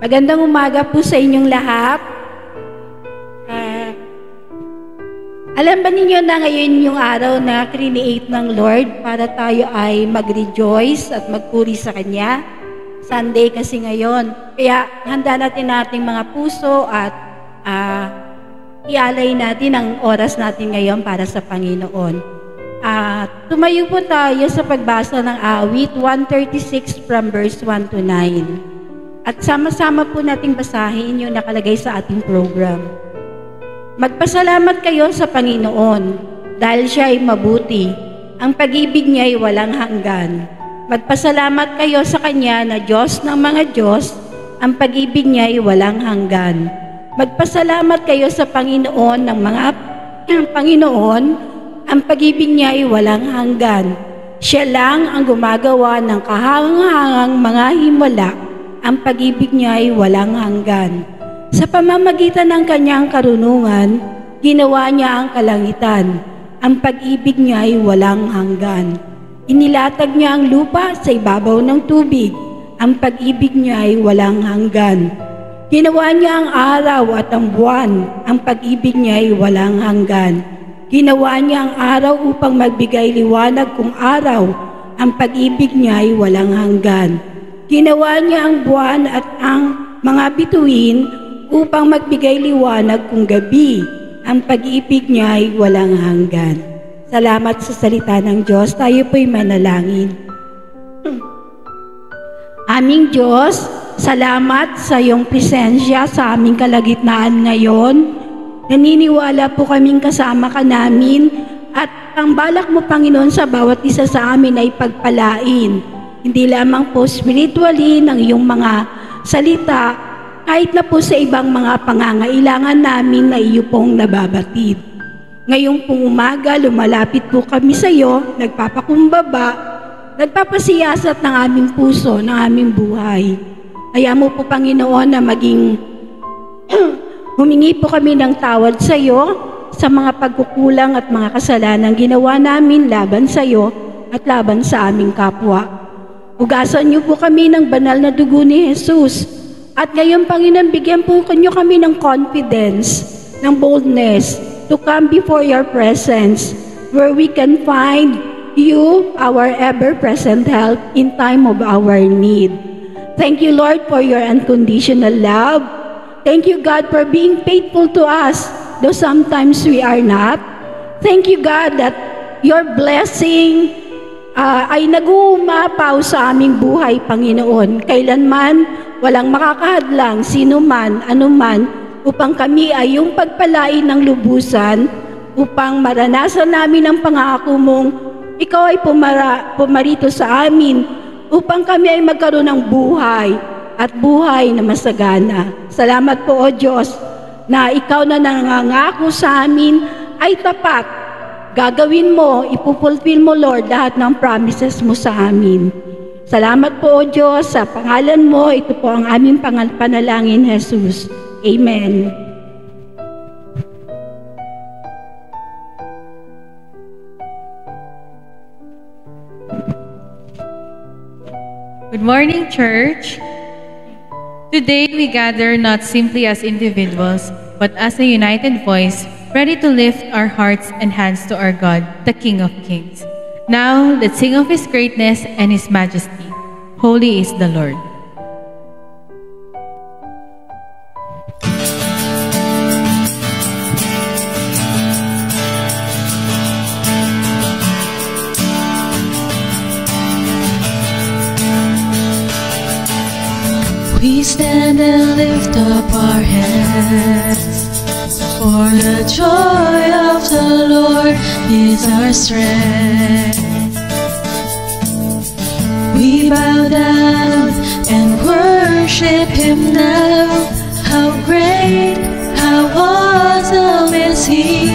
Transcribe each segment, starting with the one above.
Magandang umaga po sa inyong lahat. Alam ba ninyo na ngayon yung araw na create ng Lord para tayo ay mag-rejoice at magpuri sa Kanya? Sunday kasi ngayon. Kaya handa natin ating mga puso at ialay natin ang oras natin ngayon para sa Panginoon. Tumayo po tayo sa pagbasa ng awit 136 from verse 1 to 9. At sama-sama po nating basahin yung nakalagay sa ating program. Magpasalamat kayo sa Panginoon dahil siya ay mabuti. Ang pag-ibig niya ay walang hanggan. Magpasalamat kayo sa Kanya na Diyos ng mga Diyos. Ang pag-ibig niya ay walang hanggan. Magpasalamat kayo sa Panginoon ng mga Panginoon. Ang pag-ibig niya ay walang hanggan. Siya lang ang gumagawa ng kahangang-hangang mga himala. Ang pag-ibig niya ay walang hanggan. Sa pamamagitan ng kanyang karunungan, ginawa niya ang kalangitan. Ang pag-ibig niya ay walang hanggan. Inilatag niya ang lupa sa ibabaw ng tubig. Ang pag-ibig niya ay walang hanggan. Ginawa niya ang araw at ang buwan. Ang pag-ibig niya ay walang hanggan. Ginawa niya ang araw upang magbigay liwanag kung araw. Ang pag-ibig niya ay walang hanggan. Ginawa niya ang buwan at ang mga bituin upang magbigay liwanag kung gabi. Ang pag-ibig niya ay walang hanggan. Salamat sa salita ng Diyos. Tayo po'y manalangin. Aming Diyos, salamat sa iyong presensya sa aming kalagitnaan ngayon. Naniniwala po kaming kasama ka namin at ang balak mo, Panginoon, sa bawat isa sa amin ay pagpalain. Hindi lamang po spiritually ng iyong mga salita, kahit na po sa ibang mga pangangailangan namin na iyo pong nababatid. Ngayong pong umaga, lumalapit po kami sa iyo, nagpapakumbaba, nagpapasiyasat ng aming puso, ng aming buhay. Kaya mo po, Panginoon, na maging humingi po kami ng tawad sa iyo sa mga pagkukulang at mga kasalanan ginawa namin laban sa iyo at laban sa aming kapwa. Hugasan niyo po kami ng banal na dugo ni Jesus. At ngayon, Panginoon, bigyan po niyo kami ng confidence, ng boldness to come before your presence where we can find you, our ever-present help in time of our need. Thank you, Lord, for your unconditional love. Thank you, God, for being faithful to us, though sometimes we are not. Thank you, God, that your blessing ay nag-uumapaw sa aming buhay, Panginoon. Kailanman, walang makakahadlang, sino man, anuman, upang kami ay yung pagpalain ng lubusan, upang maranasan namin ang pangako mong ikaw ay pumarito sa amin, upang kami ay magkaroon ng buhay, at buhay na masagana. Salamat po, O Diyos, na ikaw na nangangako sa amin ay tapat. Gagawin mo, ipupulfill mo, Lord, lahat ng promises mo sa amin. Salamat po, O Diyos, sa pangalan mo. Ito po ang aming panalangin, Jesus. Amen. Good morning, church. Today we gather not simply as individuals, but as a united voice, ready to lift our hearts and hands to our God, the King of Kings. Now, let's sing of His greatness and His majesty. Holy is the Lord. We stand and lift up our hands, for the joy of the Lord is our strength. We bow down and worship Him now. How great, how awesome is He,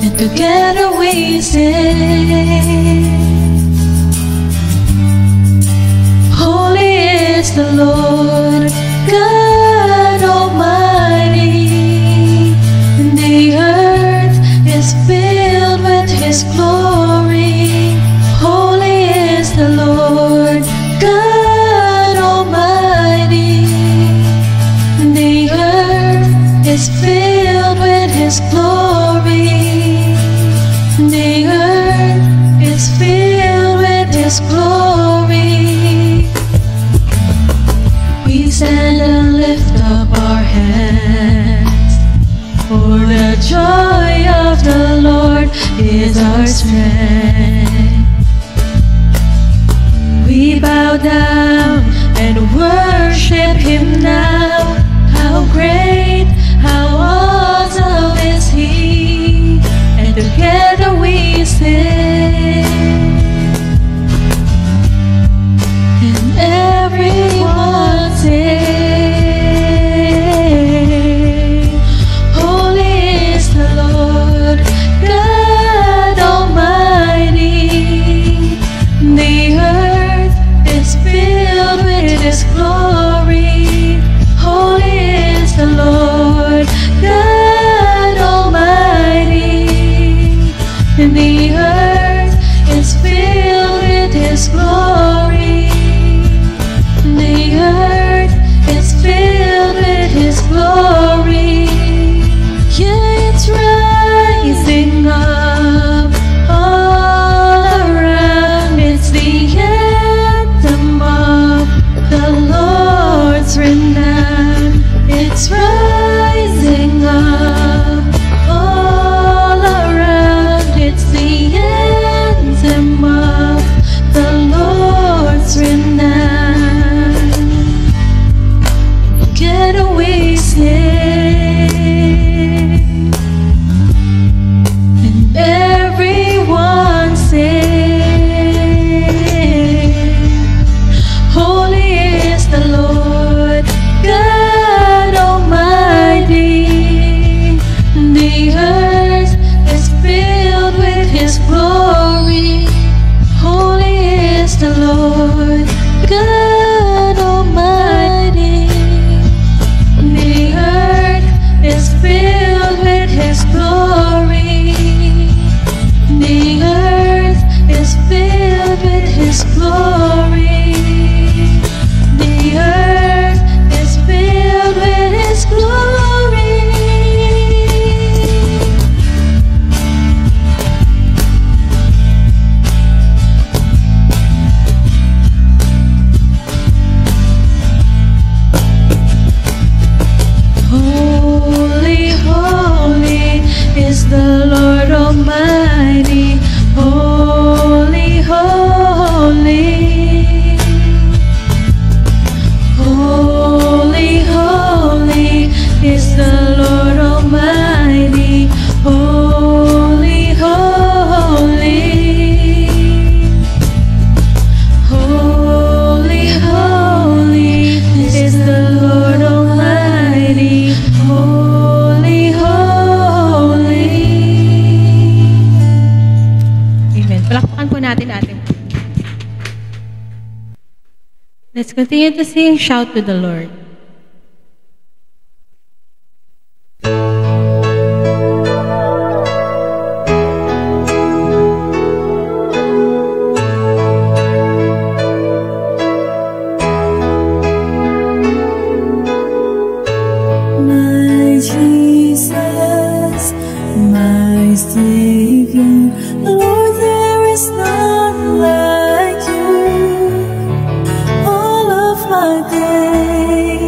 and together we sing. Holy is the Lord, God Almighty, and the earth is filled with His glory. Holy is the Lord, God Almighty. is filled with His glory. The earth is filled with His glory. We stand and lift up our hands, for the joy of the Lord is our strength. We bow down and worship Him now. How great, how awesome is He, and together we sing. And everyone sing, holy is the Lord God Almighty. The earth is filled with His glory. Holy is the Lord God Almighty. And the earth is filled with His glory. The earth is filled with His glory. Yeah, it's rising up all around. It's the anthem of the Lord's renown. It's rising up all around. It's the anthem of the Lord's renown. Together we sing, and everyone sing. Holy is the Lord God Almighty. The earth is filled with His glory. Holy is the Lord God Almighty. The earth is filled with His glory. The earth is filled with His glory. The earth is filled with His glory. Holy, holy is the Lord Almighty. Holy, holy. Holy, holy is the Lord Almighty. Holy, holy. Holy, holy is the Lord Almighty. Holy, holy. Amen. Palakpakan po natin ating. Let's continue to sing, shout to the Lord. My Jesus, my Savior, Lord, there is none like you. All of my days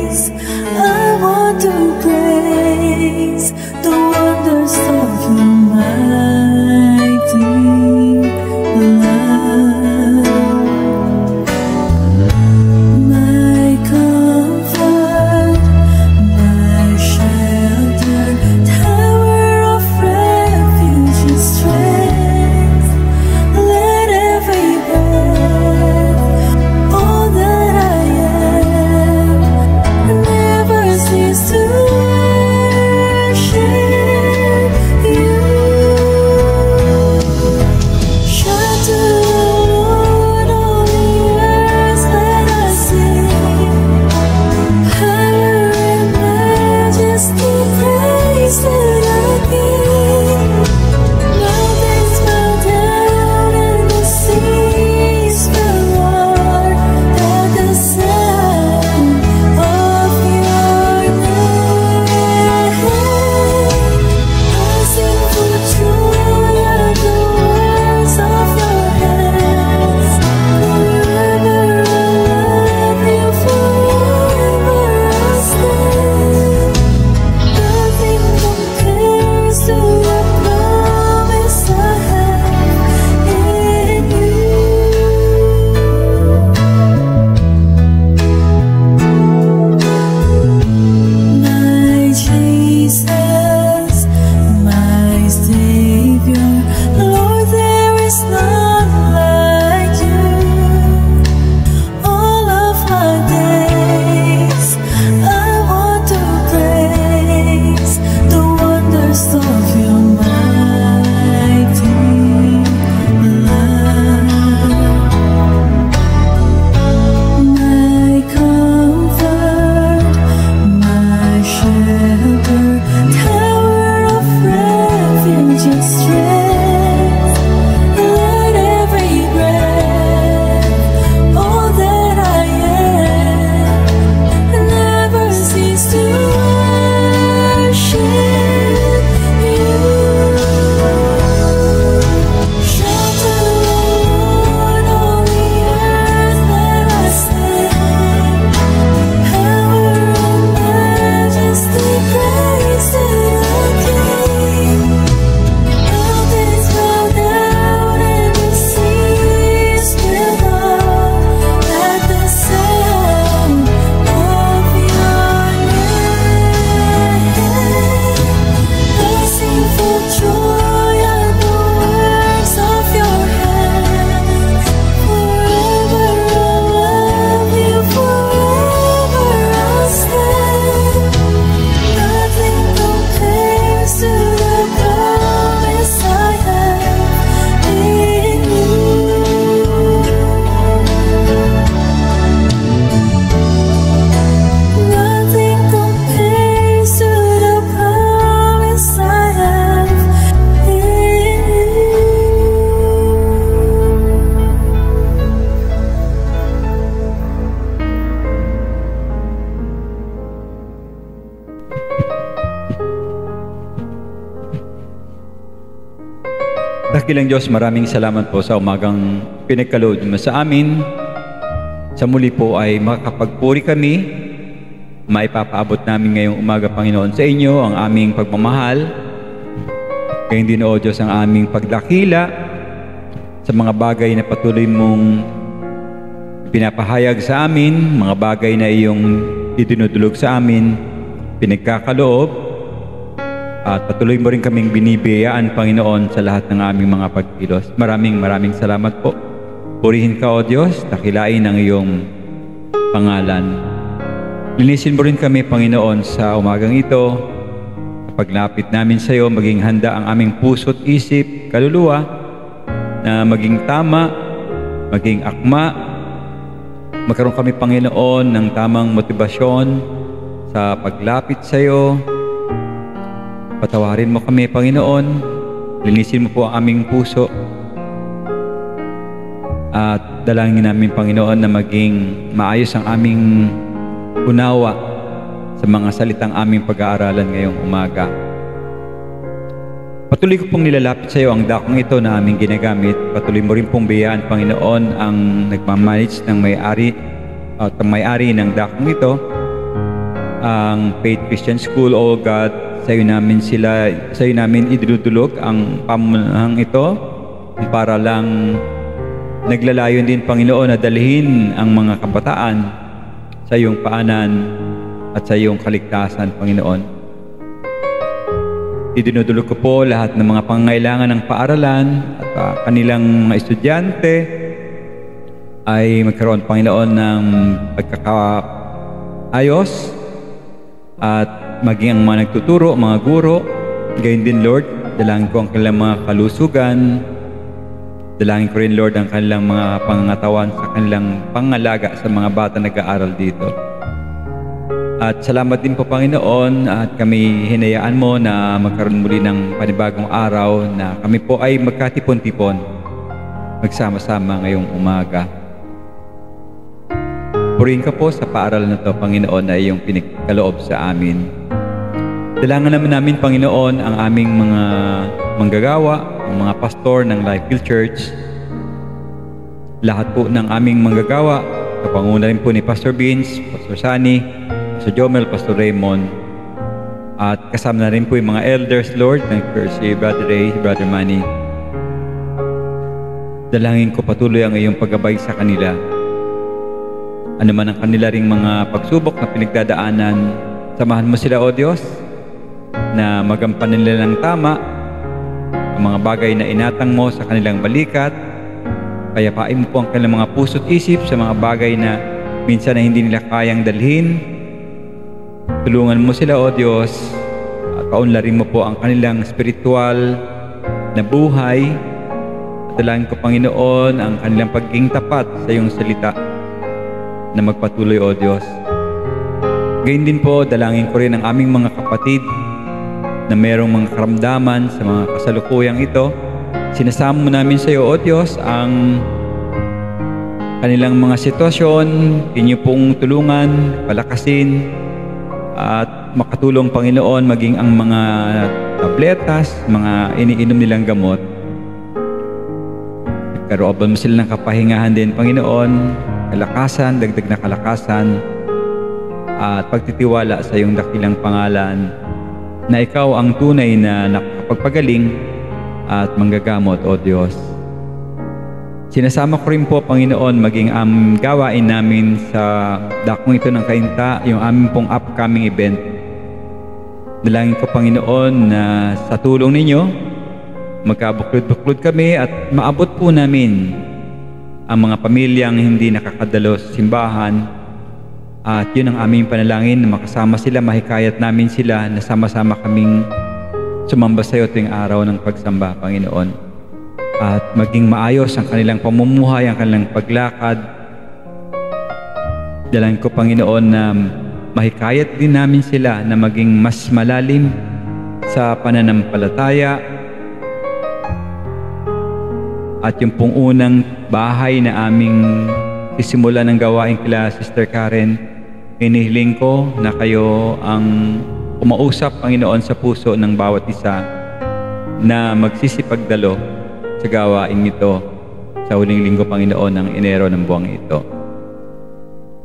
Dakilang Diyos, maraming salamat po sa umagang pinagkaloob mo sa amin. Sa muli po ay makakapagpuri kami. Maipapaabot namin ngayong umaga, Panginoon, sa inyo ang aming pagmamahal. Gayon din, O Diyos, ang aming pagdakila sa mga bagay na patuloy mong pinapahayag sa amin, mga bagay na iyong idinudulog sa amin, pinagkakaloob, at patuloy mo rin kaming binibiyayaan, Panginoon, sa lahat ng aming mga pagkilos. Maraming salamat po. Purihin ka, O Diyos, dakilain ang iyong pangalan. Linisin mo rin kami, Panginoon, sa umagang ito. Paglapit namin sa iyo, maging handa ang aming puso't isip, kaluluwa, na maging tama, maging akma. Magkaroon kami, Panginoon, ng tamang motibasyon sa paglapit sa iyo. Patawarin mo kami, Panginoon. Linisin mo po ang aming puso. At dalangin namin, Panginoon, na maging maayos ang aming unawa sa mga salitang aming pag-aaralan ngayong umaga. Patuloy ko pong nilalapit sa iyo ang dakong ito na aming ginagamit. Patuloy mo rin pong biyayaan, Panginoon, ang nagmamanage ng may-ari at ang may-ari ng dakong ito, ang Faith Christian School. O God, sa iyo namin idinudulog ang pamunahang ito para lang naglalayon din, Panginoon, na dalhin ang mga kabataan sa iyong paanan at sa iyong kaligtasan, Panginoon. Idinudulog ko po lahat ng mga pangangailangan ng paaralan at kanilang mga estudyante ay magkaroon, Panginoon, ng pagkakaayos at maging ang mga nagtuturo, mga guro. Gayon din, Lord, dalangin ko ang kanilang mga kalusugan. Dalangin ko rin, Lord, ang kanilang mga pangangatawan sa kanilang pangalaga sa mga bata nag-aaral dito. At salamat din po, Panginoon, at kami hinayaan mo na magkaroon muli ng panibagong araw na kami po ay magkatipon-tipon, magsama-sama ngayong umaga. Purihin ka po sa paaralan na ito, Panginoon, na iyong pinagkaloob sa amin. Dalangan naman namin, Panginoon, ang aming mga manggagawa, ang mga pastor ng Lifefield Church, lahat po ng aming manggagawa, kapanguna rin po ni Pastor Vince, Pastor Sunny, Pastor Jomel, Pastor Raymond, at kasama na rin po yung mga elders, Lord, ng si Brother Ray, Brother Manny. Dalangin ko patuloy ang iyong paggabay sa kanila. Ano man ang kanila ring mga pagsubok na pinagdadaanan, samahan mo sila, O Diyos, na magampanan nila ng tama ang mga bagay na inatang mo sa kanilang balikat. Payapain mo po ang kanilang mga puso't isip sa mga bagay na minsan na hindi nila kayang dalhin. Tulungan mo sila, O Diyos, at paunlarin mo po ang kanilang spiritual na buhay. At dalangin ko, Panginoon, ang kanilang pagiging tapat sa iyong salita na magpatuloy, O Diyos. Gayon din po, dalangin ko rin ang aming mga kapatid na mayroong mga karamdaman sa mga kasalukuyang ito. Sinasama namin sa iyo, O Diyos, ang kanilang mga sitwasyon. Inyo pong tulungan, palakasin, at makatulong, Panginoon, maging ang mga tabletas, mga iniinom nilang gamot. Nagkarooban mo sila ng kapahingahan din, Panginoon, kalakasan, dagdag na kalakasan, at pagtitiwala sa iyong dakilang pangalan, na ikaw ang tunay na nakakapagpagaling at manggagamot, O Diyos. Sinasama ko rin po, Panginoon, maging ang gawain namin sa dakong ito ng Kainta, yung aming pong upcoming event. Dalangin ko, Panginoon, na sa tulong ninyo, magkabuklod-buklod kami at maabot po namin ang mga pamilyang hindi nakakadalo sa simbahan. At yun ang aming panalangin, na makasama sila, mahikayat namin sila na sama-sama kaming sumamba sa iyo tuwing araw ng pagsamba, Panginoon. At maging maayos ang kanilang pamumuhay, ang kanilang paglakad. Dalangin ko, Panginoon, na mahikayat din namin sila na maging mas malalim sa pananampalataya. At yung pong unang bahay na aming isimula ng gawain kila Sister Karen, inihiling ko na kayo ang umausap, Panginoon, sa puso ng bawat isa na magsisipagdalo sa gawain ito sa huling linggo, Panginoon, ng Enero ng buwang ito.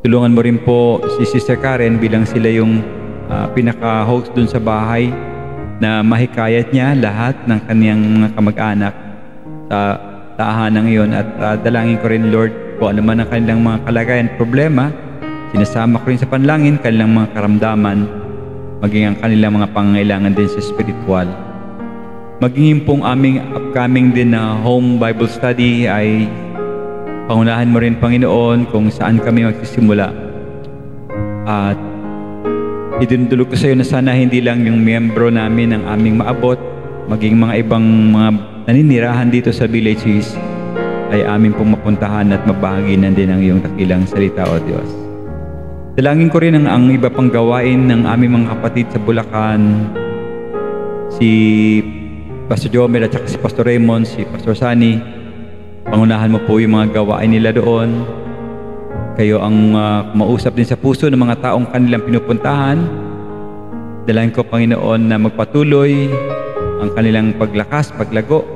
Tulungan mo rin po si Sister Karen bilang sila yung pinaka-host dun sa bahay, na mahikayat niya lahat ng kaniyang mga kamag-anak sa tahanang iyon. At dalangin ko rin, Lord, kung ano man ang kanilang mga kalagayan, problema, sinasama ko rin sa panlangin kanilang mga karamdaman, maging ang kanilang mga pangangailangan din sa spiritual. Maging pong aming upcoming din na home Bible study ay pangunahan mo rin, Panginoon, kung saan kami magsisimula. At idinudulog ko sa iyo na sana hindi lang yung miyembro namin ang aming maabot, maging mga ibang mga naninirahan dito sa villages ay aming pong mapuntahan at mabahaginan din ang iyong dakilang salita, O Diyos. Dalangin ko rin ang iba pang gawain ng aming mga kapatid sa Bulacan, si Pastor Jomer at saka si Pastor Raymond, si Pastor Sunny. Pangunahan mo po yung mga gawain nila doon. Kayo ang mausap din sa puso ng mga taong kanilang pinupuntahan. Dalangin ko, Panginoon, na magpatuloy ang kanilang paglakas, paglago,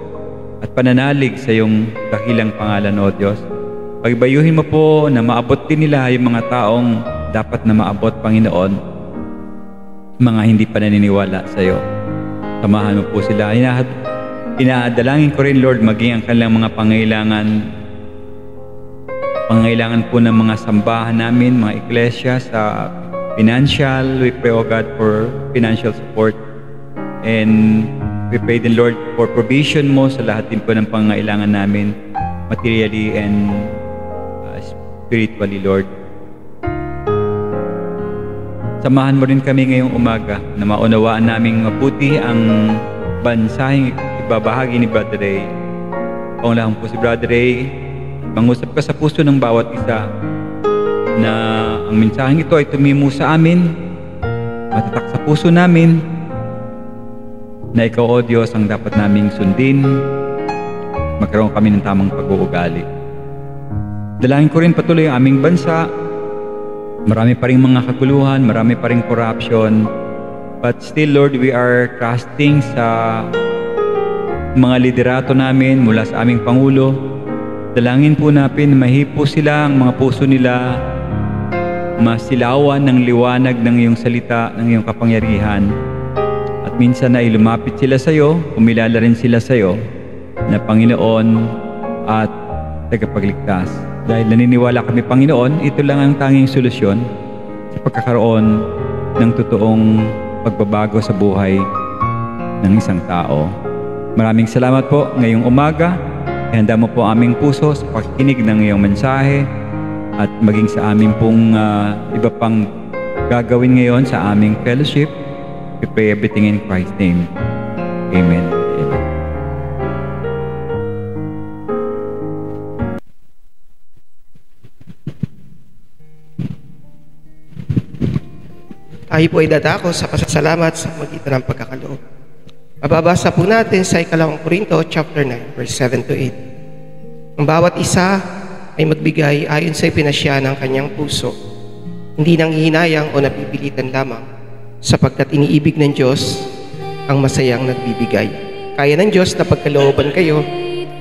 at pananalig sa iyong dakilang pangalan, O Diyos. Pagbayuhin mo po na maabot din nila yung mga taong dapat na maabot, Panginoon, mga hindi pa naniniwala sa iyo. Samahan mo po sila. Inaadalangin ko rin, Lord, maging ang kanilang mga pangangailangan po ng mga sambahan namin, mga iglesia sa financial. We pray, O God, for financial support. And we pray din, Lord, for provision mo sa lahat din po ng pangangailangan namin, materially and spiritually, Lord. Samahan mo rin kami ngayong umaga na maunawaan naming mabuti ang bansahing ibabahagi ni Brother Ray. Pangunahan po si Brother Ray, mangusap ka sa puso ng bawat isa na ang mensaheng ito ay tumimo sa amin, matatak sa puso namin, na ikaw, O Diyos, ang dapat naming sundin, magkaroon kami ng tamang pag-uugali. Dalangin ko rin patuloy ang aming bansa. Marami pa rin mga kaguluhan, marami pa rin corruption. But still, Lord, we are trusting sa mga liderato namin mula sa aming Pangulo. Dalangin po natin, mahipo sila, ang mga puso nila, masilawan ng liwanag ng iyong salita, ng iyong kapangyarihan. At minsan ay lumapit sila sa iyo, kumilala rin sila sa iyo na Panginoon at tagapagligtas. Dahil naniniwala kami, Panginoon, ito lang ang tanging solusyon sa pagkakaroon ng totoong pagbabago sa buhay ng isang tao. Maraming salamat po ngayong umaga. Ihanda mo po aming puso sa pakikinig ng iyong mensahe at maging sa aming pong iba pang gagawin ngayon sa aming fellowship. We pray everything in Christ's name. Amen. Tayo po ay dadako sa pasasalamat sa magitan ng pagkakaloob. Mababasa po natin sa 2 Korinto chapter 9, verse 7 to 8. Ang bawat isa ay magbigay ayon sa ipinasya ng kanyang puso, hindi nang hihinayang o napipilitan lamang, sapagkat iniibig ng Diyos ang masayang nagbibigay. Kaya ng Diyos na pagkalooban kayo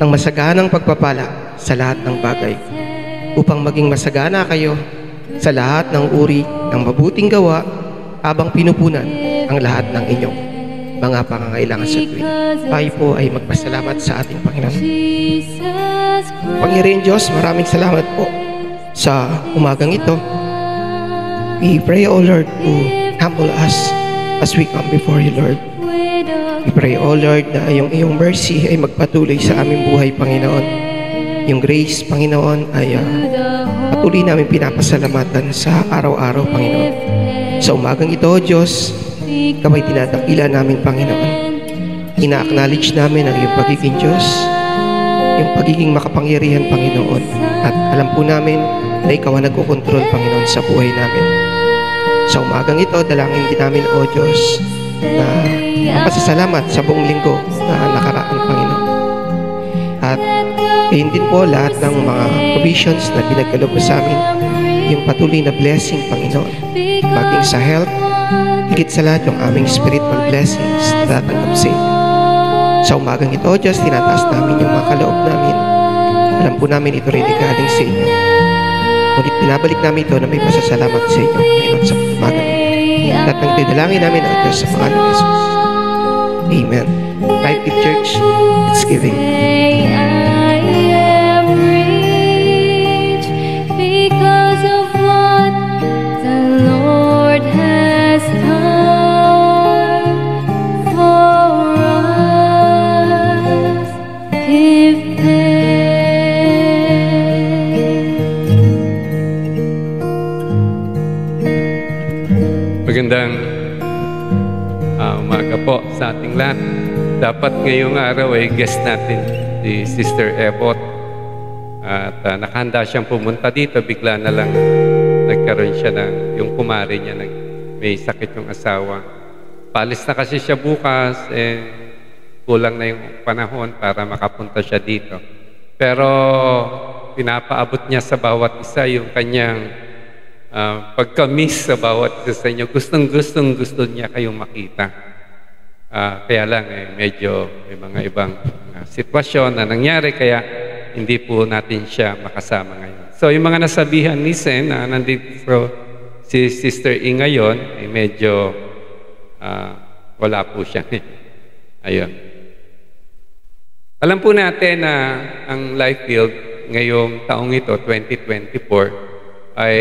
ng masaganang pagpapala sa lahat ng bagay, upang maging masagana kayo sa lahat ng uri ng mabuting gawa, habang pinupunan ang lahat ng inyong mga pangangailangan sa tuwid. Tayo po ay magpasalamat sa ating Panginoon. Panginoon Diyos, maraming salamat po sa umagang ito. We pray, O Lord, to humble us as we come before you, Lord. We pray, O Lord, na iyong mercy ay magpatuloy sa aming buhay, Panginoon. Yung grace, Panginoon, ay patuloy namin pinapasalamatan sa araw-araw, Panginoon. Sa umagang ito, O Diyos, Kamay tinadakila namin, Panginoon. Ina-acknowledge namin ang iyong pagiging Diyos, yung pagiging makapangyarihan, Panginoon. At alam po namin na ikaw ang nagkukontrol, Panginoon, sa buhay namin. Sa umagang ito, dalangin din namin, O Diyos, na pasasalamat sa buong linggo na nakaraan, Panginoon. At gayon din po lahat ng mga provisions na pinagkaloob sa amin, yung patuloy na blessing, Panginoon, maging sa health, higit sa lahat yung aming spiritual blessings na tatanggap sa inyo. Sa umagang ito, O Diyos, tinataas namin yung mga kaloob namin. Alam po namin ito rin galing sa inyo. Ngunit pinabalik namin ito na may pasasalamat sa inyo ngayon sa umagang ito. Lahat ng dinalangin namin, O Diyos, sa pangalan ni Jesus. Amen. Life Gift Church, it's giving. I am rich because of what the Lord has done for us. Give Magandang umaga po sa ating lahat. Dapat ngayong araw ay guest natin si Sister Ebot. At nakahanda siyang pumunta dito. Bigla na lang nagkaroon siya ng yung kumare niya. May sakit yung asawa. Paalis na kasi siya bukas. Kulang na yung panahon para makapunta siya dito. Pero pinapaabot niya sa bawat isa yung kanyang pagka-miss sa bawat isa sa inyo. Gusto niya kayong makita. Kaya lang medyo may mga ibang sitwasyon na nangyari kaya hindi po natin siya makasama ngayon. So yung mga nasabihan ni Sen na nandito si Sister E ngayon ay medyo wala po siya. Ayun. Alam po natin na ang Lifefield ngayong taong ito, 2024, ay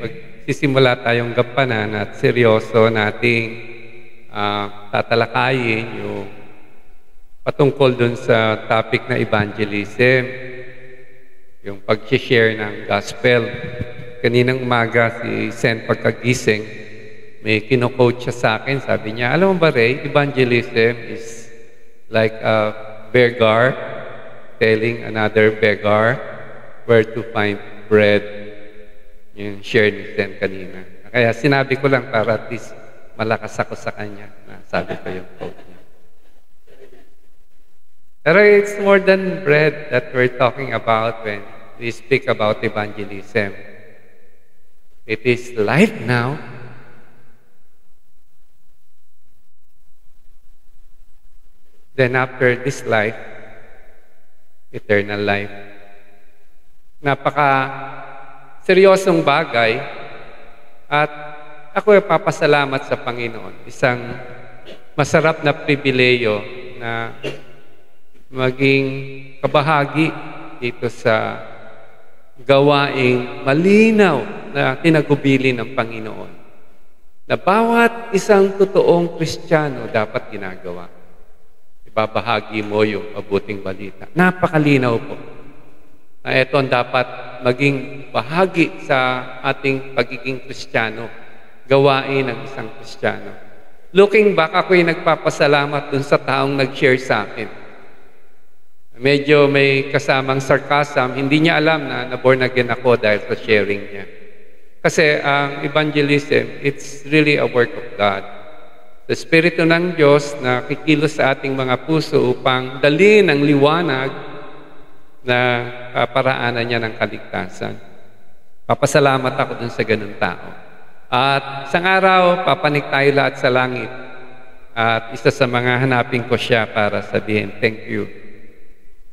magsisimula tayong gampanan at seryoso nating tatalakayin yung patungkol dun sa topic na evangelism, yung pag-share ng gospel. Kaninang umaga si Sen pagkagising, may kino-coach siya sa akin, sabi niya, alam mo ba Ray, evangelism is like a beggar telling another beggar where to find bread. Yung share ni Sen kanina. Kaya sinabi ko lang para at least malakas ako sa kanya. Sabi ko yung quote niya. Pero it's more than bread that we're talking about when we speak about evangelism. It is life now. Then after this life, eternal life. Seryosong bagay at ako ay papasalamat sa Panginoon. Isang masarap na pribileyo na maging kabahagi dito sa gawaing malinaw na tinagubili ng Panginoon. Na bawat isang totoong Kristiyano dapat ginagawa. Ibabahagi mo yung mabuting balita. Napakalinaw po. Na ito ang dapat maging bahagi sa ating pagiging Kristiyano, gawain ng isang Kristiyano. Looking back, ako'y nagpapasalamat dun sa taong nag-share sa akin. Medyo may kasamang sarcasm, hindi niya alam na born again ako dahil sa sharing niya. Kasi ang evangelism, it's really a work of God. Sa Espiritu ng Diyos na kikilos sa ating mga puso upang dalhin ang liwanag na kaparaanan niya ng kaligtasan. Papasalamat ako dun sa ganun tao. At isang araw, papanik tayo lahat sa langit. At isa sa mga hanapin ko siya para sabihin, thank you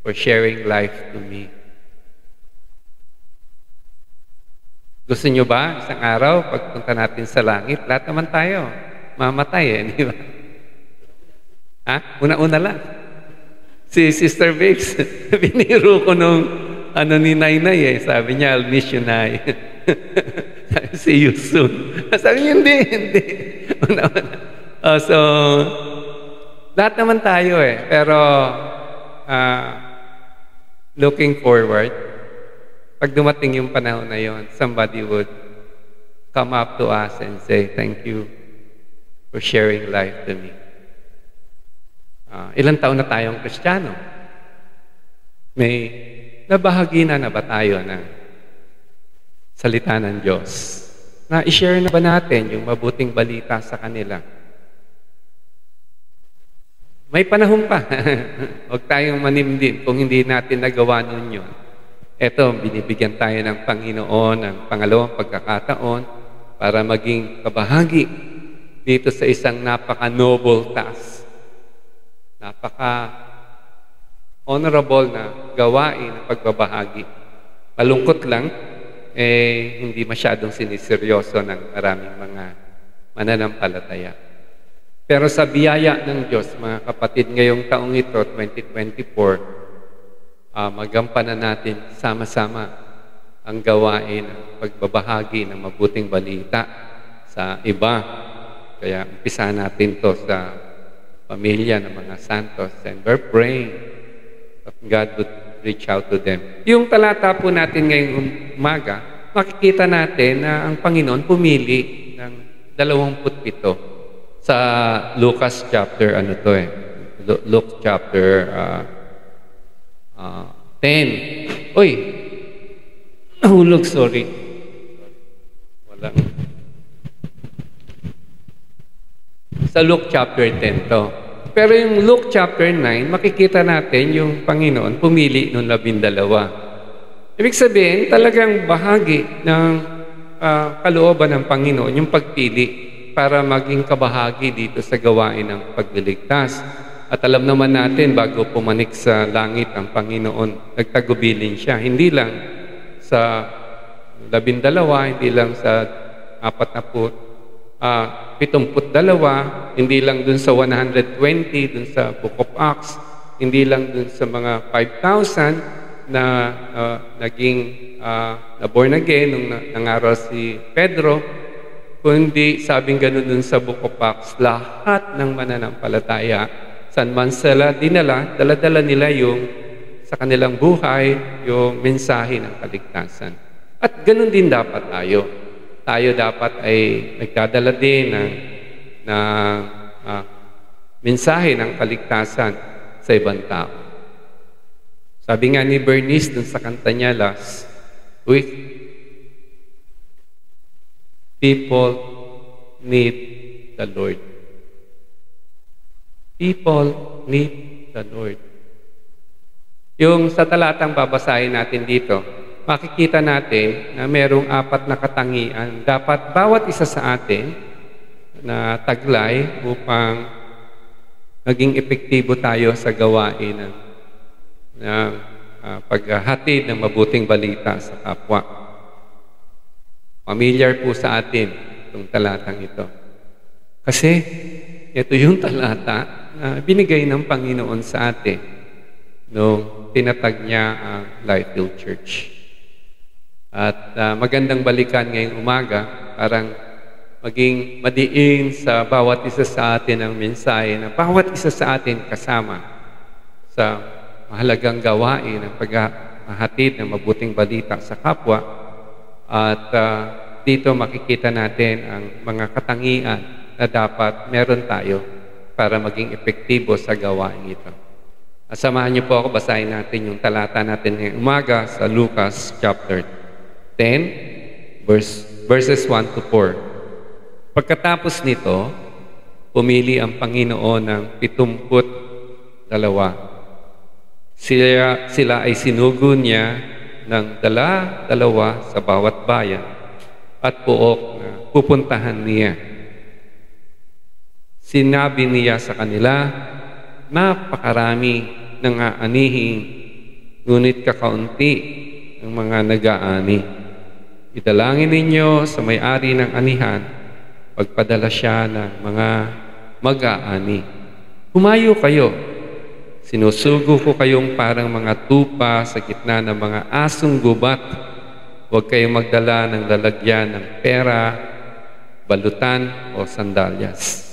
for sharing life to me. Gusto nyo ba isang araw, pagpunta natin sa langit, lahat naman tayo, mamatay di ba? Una-una lang. Si Sister Biggs, biniro ko nung ni Nainay sabi niya, I'll miss you, Nay. See you soon. Sabi niya, hindi. So, lahat naman tayo pero looking forward, pag dumating yung panahon na yon, somebody would come up to us and say, thank you for sharing life to me. Ilang taon na tayong Kristiyano? May nabahagi na ba tayo ng salita ng Diyos? Na i-share na ba natin yung mabuting balita sa kanila? May panahon pa. Huwag tayong manimdim kung hindi natin nagawa nun yun. Eto, binibigyan tayo ng Panginoon ng pangalawang pagkakataon para maging kabahagi dito sa isang napaka-noble task honorable na gawain ng pagbabahagi. Malungkot lang, hindi masyadong siniseryoso ng maraming mga mananampalataya. Pero sa biyaya ng Diyos, mga kapatid, ngayong taong ito, 2024, magampanan natin sama-sama ang gawain ng pagbabahagi ng mabuting balita sa iba. Kaya umpisa natin to sa pamilya ng mga santos, and we're praying that God would reach out to them. Yung talata po natin ngayong umaga, makikita natin na ang Panginoon pumili ng 27 sa Lucas chapter, Luke chapter 10. Uy! Nahulog, sorry. Walang. Sa Luke chapter 10 to. Pero yung Luke chapter 9, makikita natin yung Panginoon pumili ng 12. Ibig sabihin, talagang bahagi ng kalooban ng Panginoon yung pagpili para maging kabahagi dito sa gawain ng pagliligtas. At alam naman natin, bago pumanik sa langit ang Panginoon, nagtagubilin siya. Hindi lang sa 12, hindi lang sa 72, hindi lang dun sa 120, dun sa Book of Acts, hindi lang dun sa mga 5,000 na naging na born again nung nangaral si Pedro, kundi sabing ganun dun sa Book of Acts, lahat ng mananampalataya, saan man sila dinala, dala-dala nila yung sa kanilang buhay, yung mensahe ng kaligtasan. At ganun din dapat tayo. Tayo dapat ay nagdadala din ng mensahe ng kaligtasan sa ibang tao. Sabi nga ni Bernice dun sa kanta niya last week, people need the Lord. People need the Lord. Yung sa talatang babasahin natin dito, makikita natin na merong 4 na katangian. Dapat bawat isa sa atin na taglay upang maging epektibo tayo sa gawain ng paghahatid ng mabuting balita sa kapwa. Familiar po sa atin itong talatang ito. Kasi ito yung talata na binigay ng Panginoon sa atin nung tinatag niya ang Lifefield Church. At magandang balikan ngayong umaga, parang maging madiin sa bawat isa sa atin ang mensahe na bawat isa sa atin kasama sa mahalagang gawain ng paghahatid ng mabuting balita sa kapwa. At dito makikita natin ang mga katangian na dapat meron tayo para maging epektibo sa gawain ito. Samahan niyo po ako, basahin natin yung talata natin ngayong umaga sa Lucas chapter 10, verses 1 to 4. Pagkatapos nito, pumili ang Panginoon ng 72. Sila ay sinugo niya ng dala-dalawa sa bawat bayan at puok na pupuntahan niya. Sinabi niya sa kanila, napakarami ng aanihing, ngunit kakaunti ang mga nag-aani. Idalangin ninyo sa may-ari ng anihan, pagpadala siya ng mga mag-aani. Humayo kayo. Sinusugo ko kayong parang mga tupa sa gitna ng mga asong gubat. Huwag kayong magdala ng lalagyan ng pera, balutan o sandalyas.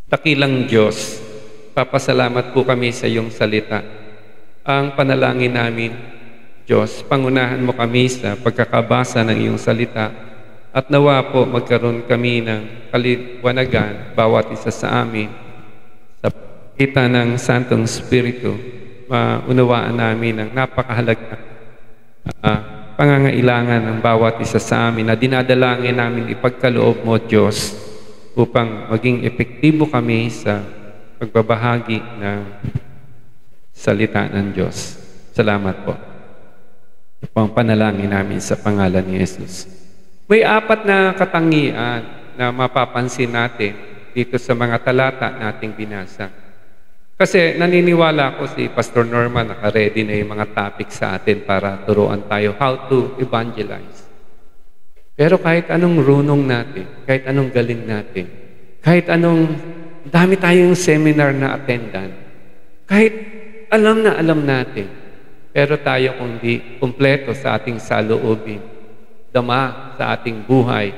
Dakilang Diyos, papasalamat po kami sa iyong salita. Ang panalangin namin, Diyos, pangunahan mo kami sa pagkakabasa ng iyong salita at nawa po magkaroon kami ng kaliwanagan bawat isa sa amin sa kita ng Santong Espiritu. Maunawaan namin ang napakahalaga pangangailangan ng bawat isa sa amin na dinadalangin namin ipagkaloob mo, Diyos, upang maging epektibo kami sa pagbabahagi ng salita ng Diyos. Salamat po. Ito ang panalangin namin sa pangalan ni Jesus. May 4 na katangian na mapapansin natin dito sa mga talata nating binasa. Kasi naniniwala ko si Pastor Norman naka-ready na yung mga topic sa atin para turuan tayo how to evangelize. Pero kahit anong runong natin, kahit anong galing natin, kahit anong dami tayong seminar na attendan, kahit alam na alam natin, pero tayo kung di kumpleto sa ating saloobin, dama sa ating buhay,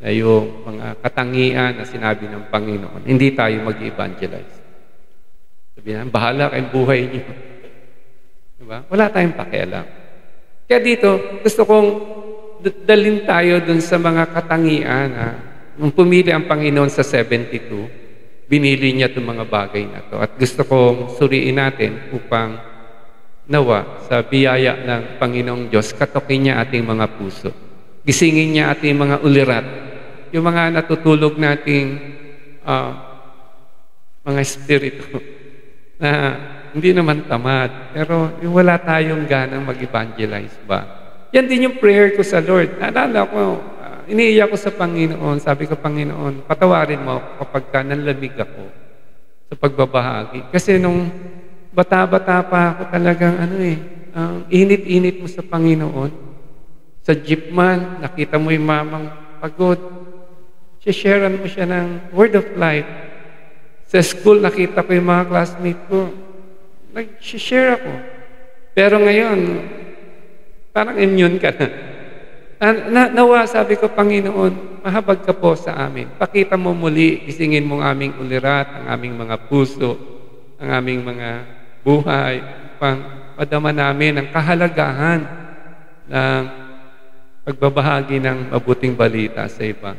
na yung mga katangian na sinabi ng Panginoon, hindi tayo mag-evangelize. Sabihin na, bahala kayong buhay niyo. Diba? Wala tayong pakialam. Kaya dito, gusto kong dalhin tayo dun sa mga katangian. Nung pumili ang Panginoon sa 72, binili niya itong mga bagay na to. At gusto kong suriin natin upang nawa sa biyaya ng Panginoong Diyos, katokin niya ating mga puso. Gisingin niya ating mga ulirat. Yung mga natutulog nating mga espiritu na hindi naman tamad, pero wala tayong ganang mag-evangelize ba? Yan din yung prayer ko sa Lord. Naalala ko, iniiyak ko sa Panginoon. Sabi ko, Panginoon, patawarin mo ako kapag nanlamig ako sa pagbabahagi. Kasi nung bata-bata pa ako talagang init-init mo sa Panginoon. Sa jeep man, nakita mo yung mamang pagod. Sharean mo siya ng word of life. Sa school, nakita ko yung mga classmate ko. Nag-share ako. Pero ngayon, parang immune ka na. Nawa, sabi ko, Panginoon, mahabag ka po sa amin. Pakita mo muli, isingin mo ang aming ulirat, ang aming mga puso, ang aming mga buhay, upang madama namin ang kahalagahan ng pagbabahagi ng mabuting balita sa iba.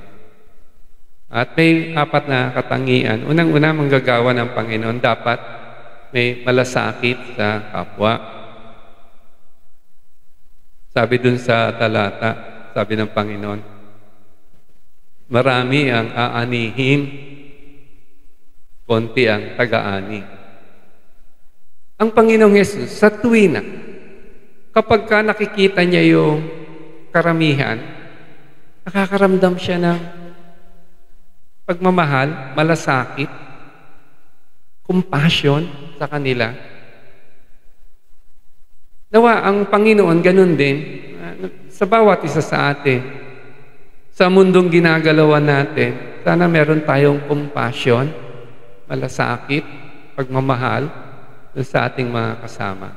At may 4 na katangian. Unang-una, manggagawa ng Panginoon, dapat may malasakit sa kapwa. Sabi dun sa talata, sabi ng Panginoon, marami ang aanihin, konti ang taga-ani. Ang Panginoong Yesus, sa tuwina, kapag ka nakikita niya yung karamihan, nakakaramdam siya ng pagmamahal, malasakit, compassion sa kanila. Nawa, ang Panginoon, ganun din, sa bawat isa sa atin, sa mundong ginagalawan natin, sana meron tayong compassion, malasakit, pagmamahal sa ating mga kasama.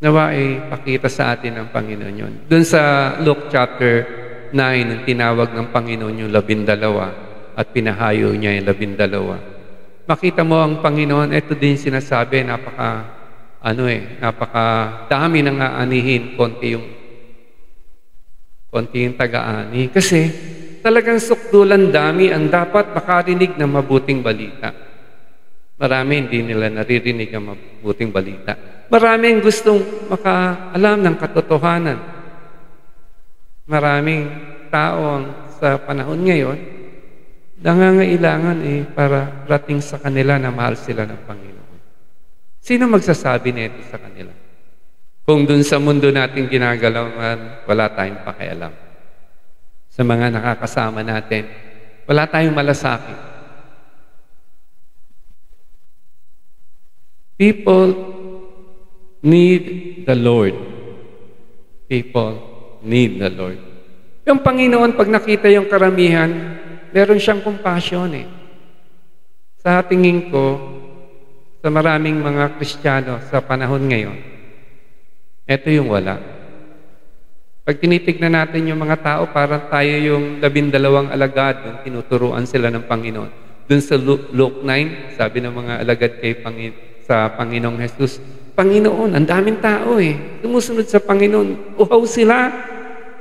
Nawa, pakita sa atin ang Panginoon yun. Doon sa Luke chapter 9, tinawag ng Panginoon yung 12 at pinahayo niya yung 12. Makita mo ang Panginoon, ito din sinasabi, napakadami ng aanihin, konti yung taga-ani. Kasi talagang sukdulan dami ang dapat makarinig ng mabuting balita. Marami hindi nila naririnig ang mabuting balita. Maraming gustong makaalam ng katotohanan. Maraming tao sa panahon ngayon nangangailangan para rating sa kanila na mahal sila ng Panginoon. Sino magsasabi nito sa kanila? Kung dun sa mundo natin ginagalawan, wala tayong pakialam. Sa mga nakakasama natin, wala tayong malasakit. People need the Lord. People need the Lord. Yung Panginoon, pag nakita yung karamihan, meron siyang compassion Sa tingin ko, sa maraming mga Kristiyano sa panahon ngayon, ito yung wala. Pag tinitignan natin yung mga tao, parang tayo yung 12 alagad, yung tinuturuan sila ng Panginoon. Doon sa Luke 9, sabi ng mga alagad sa Panginoong Jesus, Panginoon, ang daming tao Sumusunod sa Panginoon. Uhaw sila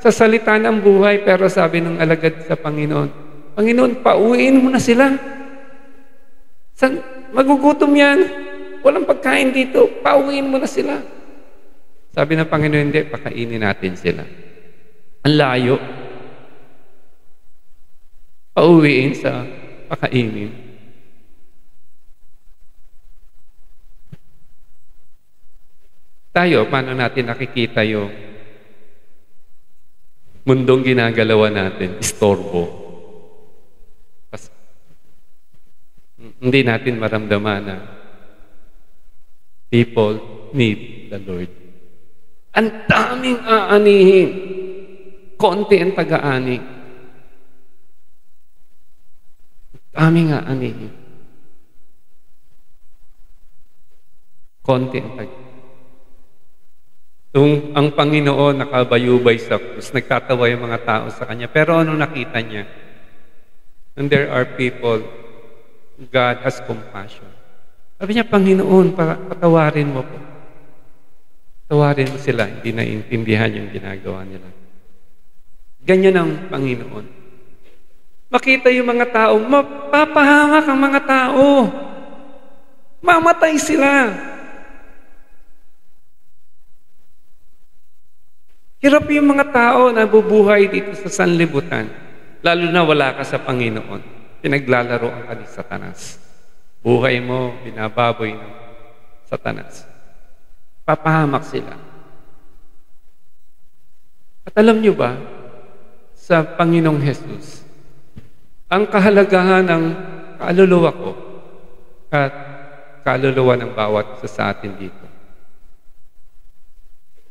sa salita ng buhay, pero sabi ng alagad sa Panginoon, Panginoon, pauwiin mo na sila. Magugutom yan. Walang pagkain dito. Pauwiin mo na sila. Sabi ng Panginoon, hindi, pakainin natin sila. Ang layo. Pauwiin sa pakainin. Tayo, paano natin nakikita yung mundong ginagalawan natin? Istorbo. hindi natin maramdaman na people need the Lord. Ang daming aanihin. Konti ang taga-ani. Daming aanihin. Konti ang taga-ani. Ang Panginoon nakabayubay sa krus, nagtatawa yung mga tao sa Kanya. Pero ano nakita niya? And there are people, God has compassion. Sabi niya, Panginoon, patawarin mo po. Patawarin mo sila, hindi naiintindihan yung ginagawa nila. Ganyan ang Panginoon. Makita yung mga tao, mapapahamak ang mga tao. Mamatay sila. Hirap yung mga tao na bubuhay dito sa sanlibutan, lalo na wala ka sa Panginoon. Pinaglalaroan ka ni Satanas. Buhay mo, binababoy ng Satanas. Papahamak sila. At alam nyo ba, sa Panginoong Jesus, ang kahalagahan ng kaluluwa ko at kaluluwa ng bawat isa sa atin dito.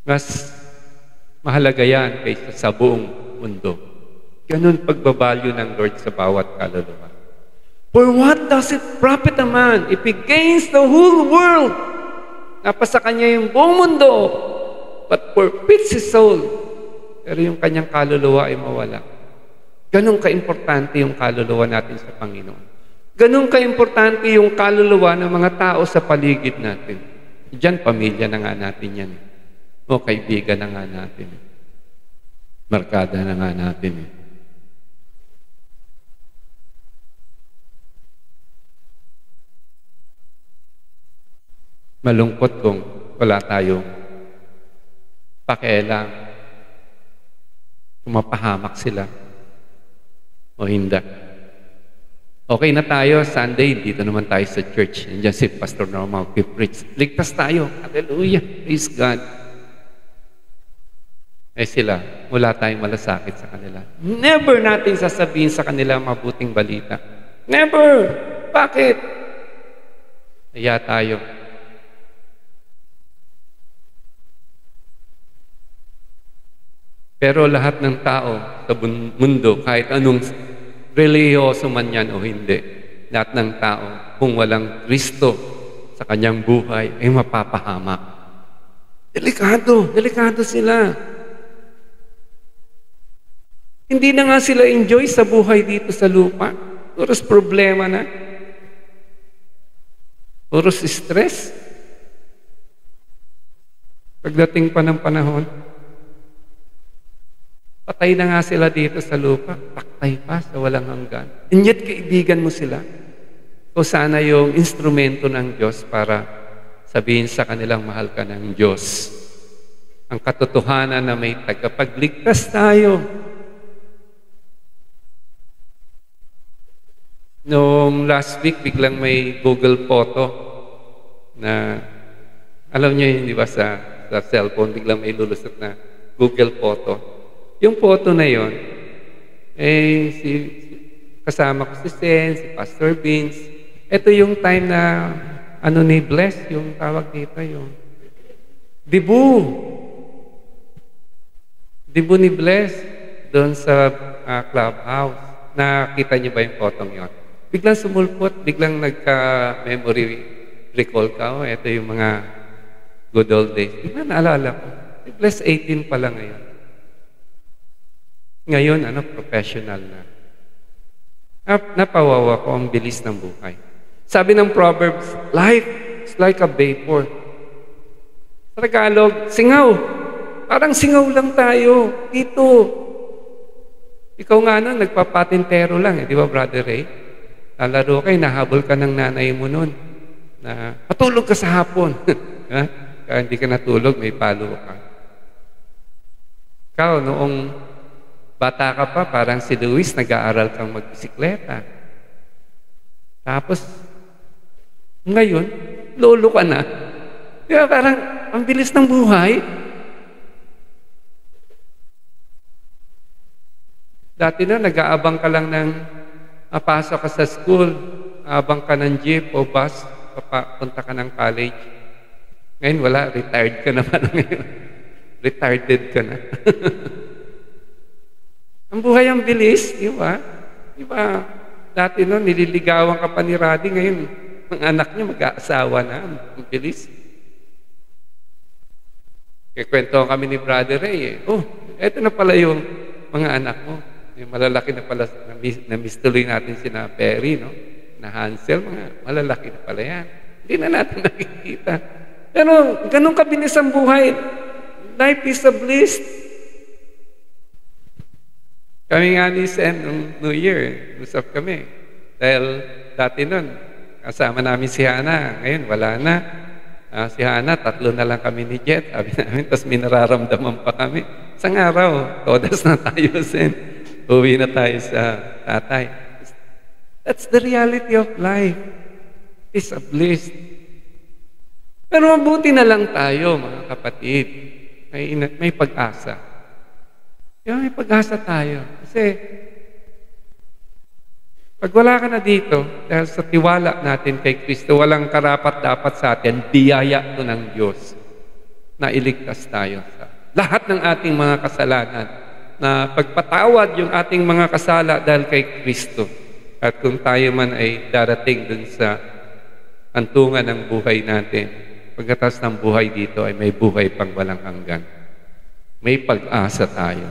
Mas mahalaga yan kaysa sa buong mundo. Ganun pagbabalyo ng Lord sa bawat kaluluwa. For what does it profit a man if he gains the whole world? Napasa kanya yung buong mundo, but forfeits his soul. Pero yung kanyang kaluluwa ay mawala. Ganun ka-importante yung kaluluwa natin sa Panginoon. Ganun ka-importante yung kaluluwa ng mga tao sa paligid natin. Diyan, pamilya na nga natin yan. O kaibigan na nga natin. Markada na nga natin. Malungkot kung wala tayong pakialam, kung mapahamak sila o hindi. Okay na tayo, Sunday, dito naman tayo sa church. Nandiyan si Pastor Norma, preach. Ligtas tayo. Hallelujah. Praise God. Eh sila, wala tayong malasakit sa kanila. Never natin sasabihin sa kanila mabuting balita. Never! Bakit? Kaya tayo. Pero lahat ng tao sa mundo, kahit anong relihiyoso man yan o hindi, lahat ng tao, kung walang Kristo sa kanyang buhay, ay mapapahamak. Delikado sila. Hindi na nga sila enjoy sa buhay dito sa lupa. Puros problema na. Puros stress. Pagdating pa ng panahon, patay na nga sila dito sa lupa. Paktay pa sa walang hanggan. And yet, kaibigan mo sila. O sana yung instrumento ng Diyos para sabihin sa kanilang mahal ka ng Diyos. Ang katotohanan na may tagapagligtas tayo. Noong last week, biglang may Google photo na, alam niyo yun, di ba, sa cellphone, biglang may lulusot na Google photo. Yung photo na yon, kasama ko si Sen, si Pastor Vince. Ito yung time na, ni Bless, yung tawag dito, yung Dibu ni Bless, doon sa clubhouse. Nakita niyo ba yung photo yon? Biglang sumulpot, biglang nagka-memory recall ka. Ito yung mga good old days. Biglang naalala ko. Si Bless 18 pa lang ngayon. Ngayon, professional na. Napawawa ko ang bilis ng buhay. Sabi ng Proverbs, life is like a vapor. Sa Tagalog, singaw. Parang singaw lang tayo. Dito. Ikaw nga nagpapatintero lang. Di ba, Brother Ray? Lalaro kayo, nahabol ka ng nanay mo nun. Na, patulog ka sa hapon. Kaya hindi ka natulog, may palo ka. Ikaw, noong bata ka pa, parang si Luis, nag-aaral kang magbisikleta. Tapos, ngayon, lolo ka na. Kaya parang, ang bilis ng buhay. Dati na, nag-aabang ka lang ng pasok ka sa school, habang ka ng jeep o bus, papunta ka ng college. Ngayon wala, retired ka naman ngayon. Retired ka na. Ang buhay ang bilis, di ba? Di ba? Dati noon, nililigawan ka pa ni Raddy, ngayon, ang anak niya mag-aasawa na. Ang bilis. Kikwento kami ni Brother Ray, eto na pala yung mga anak mo. Yung malalaki na pala, na-miss tuloy natin sina Perry, no? Na Hansel, mga malalaki na pala yan. Hindi na natin nakikita. Pero ganun kabilis ang buhay. Life is a bliss. Kami nga ni Sen nung New Year, usap kami. Dahil dati nun, kasama namin si Hana. Ngayon, wala na. Si Hana, 3 na lang kami ni Jet. Sabi namin, tapos may nararamdaman pa kami. Isang araw, todas na tayo, Sen. Uwi na tayo sa tatay. That's the reality of life. It's a bliss. Pero mabuti na lang tayo, mga kapatid. May pag-asa. May pag-asa tayo. Kasi, pag wala ka na dito, dahil sa tiwala natin kay Kristo, walang karapat-dapat sa atin, biyaya ito ng Diyos na iligtas tayo sa lahat ng ating mga kasalanan, na pagpatawad yung ating mga kasala dahil kay Kristo. At kung tayo man ay darating dun sa kantungan ng buhay natin, pagkatapos ng buhay dito ay may buhay pang walang hanggan. May pag-asa tayo.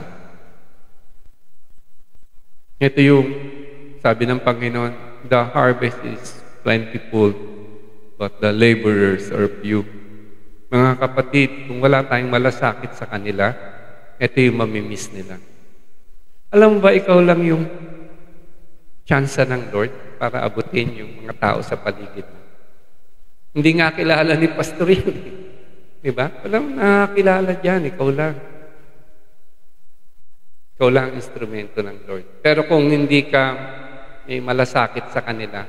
Ito yung sabi ng Panginoon, the harvest is plentiful, but the laborers are few. Mga kapatid, kung wala tayong malasakit sa kanila, ito yung mamimiss nila. Alam mo ba, ikaw lang yung tsansa ng Lord para abutin yung mga tao sa paligid mo. Hindi nga kilala ni Pastor yun. Diba? Walang nakakilala dyan, ikaw lang. Ikaw lang ang instrumento ng Lord. Pero kung hindi ka may malasakit sa kanila,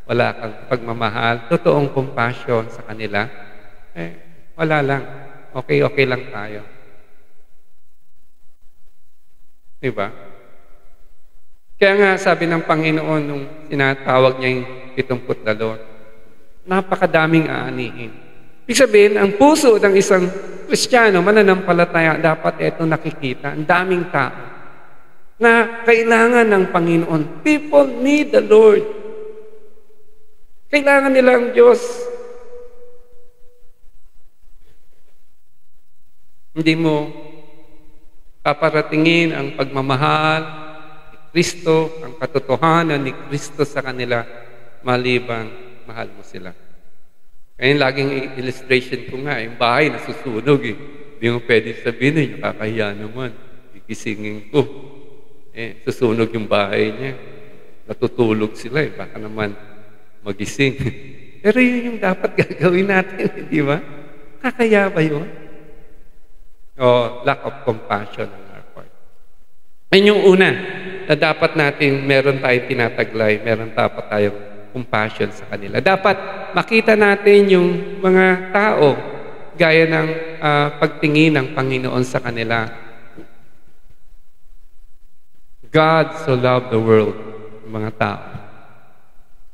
wala kang pagmamahal, totoong compassion sa kanila, wala lang. Okay lang tayo. Diba? Kaya nga sabi ng Panginoon nung sinatawag niya yung 72, napakadaming aanihin. Ibig sabihin, ang puso ng isang Kristiyano, mananampalataya, dapat ito nakikita. Ang daming tao na kailangan ng Panginoon. People need the Lord. Kailangan nila ang Diyos. Hindi mo paparatingin ang pagmamahal ni Kristo, ang katotohanan ni Kristo sa kanila, malibang mahal mo sila. Kaya laging illustration ko nga, yung bahay nasusunog eh. Hindi mo pwede sabihin, nakakahiya naman. Gigisingin ko. Susunog yung bahay niya. Natutulog sila eh. Baka naman magising. Pero yun yung dapat gagawin natin, di ba? Kakaya ba yun? Lack of compassion on our part. Yan yung una na dapat natin, meron tayong tinataglay, meron dapat tayong compassion sa kanila. Dapat makita natin yung mga tao gaya ng pagtingin ng Panginoon sa kanila. God so loved the world, mga tao.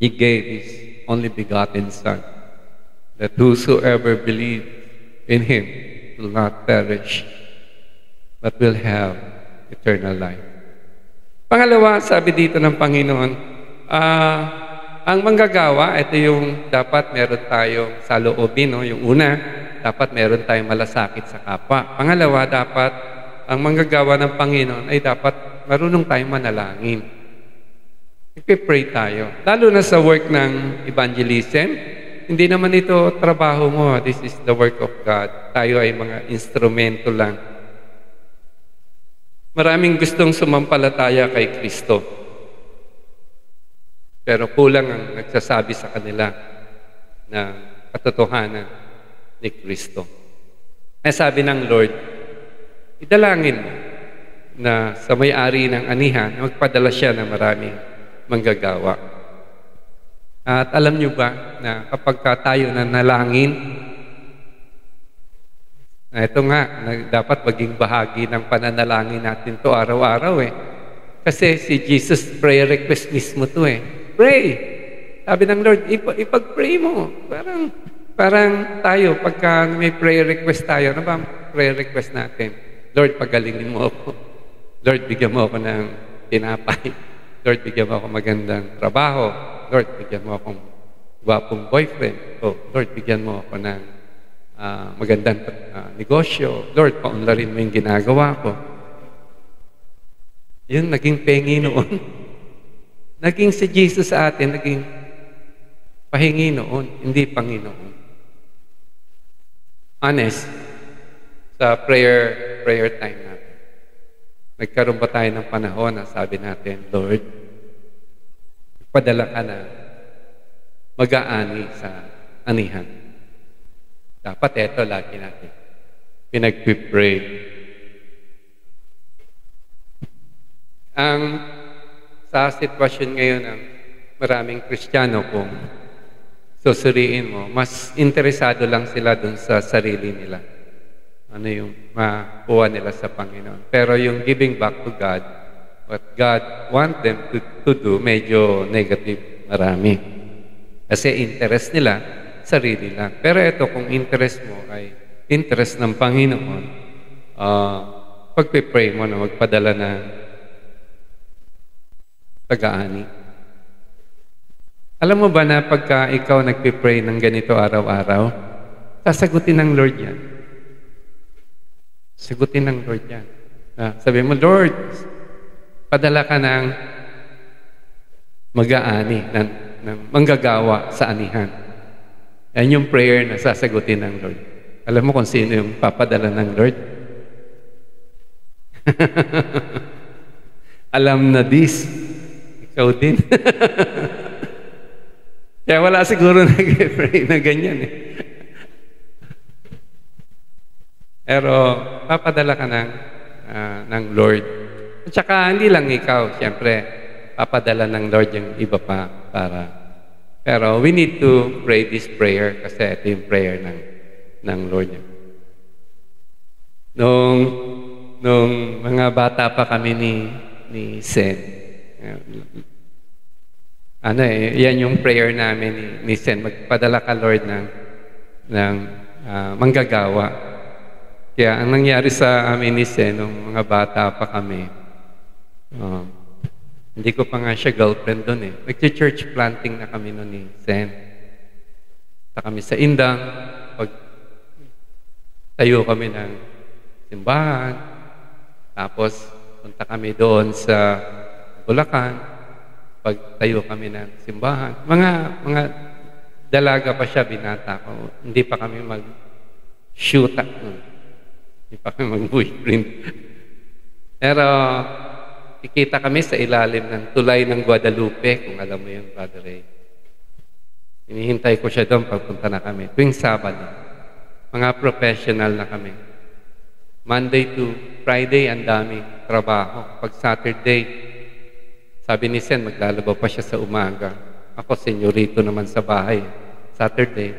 He gave His only begotten Son, that whosoever believes in Him will not perish, but will have eternal life. Pangalawa, sabi dito ng Panginoon, ang manggagawa, ito yung dapat meron tayong saloobin, no? Yung una, dapat meron tayong malasakit sa kapwa. Pangalawa, dapat ang manggagawa ng Panginoon ay dapat marunong tayong manalangin. Ipipray tayo. Lalo na sa work ng evangelism, hindi naman ito trabaho mo. This is the work of God. Tayo ay mga instrumento lang. Maraming gustong sumampalataya kay Kristo. Pero kulang ang nagsasabi sa kanila ng katotohanan ni Kristo. Sabi ng Lord, idalangin mo na sa may-ari ng anihan, magpadala siya ng maraming manggagawa. At alam niyo ba na kapag tayo nanalangin, ito nga, dapat maging bahagi ng pananalangin natin to araw-araw eh. Kasi si Jesus prayer request mismo to eh. Pray. Sabi ng Lord, ipag-pray mo. Parang tayo, pagka may prayer request tayo, ano ba ang prayer request natin? Lord, pagalingin mo ako. Lord, bigyan mo ako ng tinapay. Lord, bigyan mo ako magandang trabaho. Lord, bigyan mo akong gwapong boyfriend. Oh, Lord, bigyan mo ako ng magandang negosyo. Lord, paunlarin mo yung ginagawa ko. Yun, naging pengi noon. Naging si Jesus sa atin, naging pahingi noon, hindi Panginoon. Honest, sa prayer time natin. Nagkaroon ba tayo ng panahon na sabi natin, Lord, padala ka na mag-aani sa anihan. Dapat eto lagi natin. Pinag-pray. Sa sitwasyon ngayon ng maraming Kristiyano, kung susuriin mo, mas interesado lang sila dun sa sarili nila. Ano yung makuha nila sa Panginoon. Pero yung giving back to God, what God want them to do, medyo negative, marami. Kasi interest nila, sarili lang. Pero ito, kung interest mo ay interest ng Panginoon, pagpipray mo na magpadala ng taga-ani. Alam mo ba na pagka ikaw nagpipray ng ganito araw-araw, sasagutin ng Lord yan. Sagutin ng Lord yan. Sabi mo, Lord, padala ka ng mag-aani, ng manggagawa sa anihan. Yan yung prayer na sasagutin ng Lord. Alam mo kung sino yung papadala ng Lord? Alam na this. Ikaw din. Kaya wala siguro nag-pray na ganyan eh. Pero papadala ka ng Lord. At saka hindi lang ikaw, siyempre, papadala ng Lord yung iba pa para. Pero we need to pray this prayer kasi ito yung prayer ng Lord. Nung mga bata pa kami ni Sen, yan yung prayer namin ni Sen, magpadala ka Lord ng manggagawa. Kaya ang nangyari sa amin ni Sen, nung mga bata pa kami, hindi ko pa nga siya girlfriend doon eh. Nag-church planting na kami noon ni Sen. Punta kami sa Indang, tayo kami ng simbahan, tapos punta kami doon sa Bulacan, pagtayo kami ng simbahan. Mga dalaga pa siya, binata ko. Hindi pa kami mag-shoot up nun. Hindi pa kami mag-boyfriend. Pero ikita kami sa ilalim ng tulay ng Guadalupe, kung alam mo yun, Brother Ray. Hinihintay ko siya doon pagpunta na kami. Tuwing Sabado. Mga professional na kami. Monday to Friday, ang daming trabaho. Pag Saturday, sabi ni Sen, maglalabaw pa siya sa umaga. Ako, senyorito naman sa bahay. Saturday,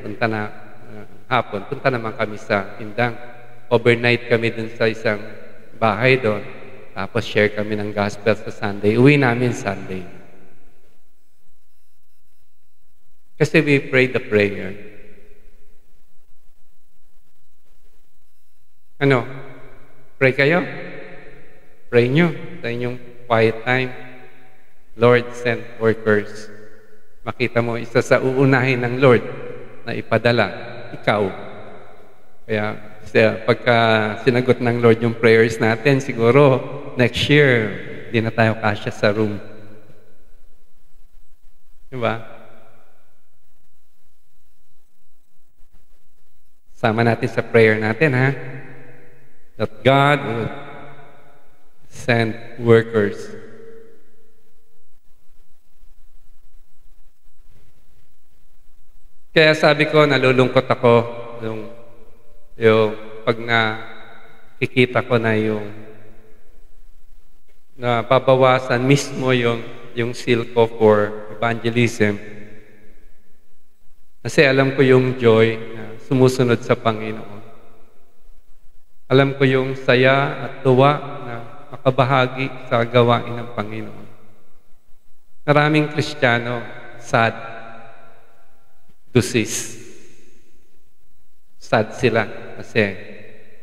hapon, punta naman kami sa Indang. Overnight kami dun sa isang bahay doon. Tapos share kami ng gospel sa Sunday. Uwi namin Sunday. Kasi we prayed the prayer. Ano? Pray kayo? Pray nyo sa inyong quiet time. Lord, send workers. Makita mo, isa sa uunahin ng Lord na ipadala, ikaw. Kaya pagka sinagot ng Lord yung prayers natin, siguro next year, hindi na tayo kasya sa room. Diba? Sama natin sa prayer natin, ha? That God will send workers. Kaya sabi ko, nalulungkot ako yung pag nakikita ko na yung nababawasan mismo yung seal ko for evangelism. Kasi alam ko yung joy na sumusunod sa Panginoon. Alam ko yung saya at tuwa na makabahagi sa gawain ng Panginoon. Maraming Kristiyano, sad, to cease. Sad sila kasi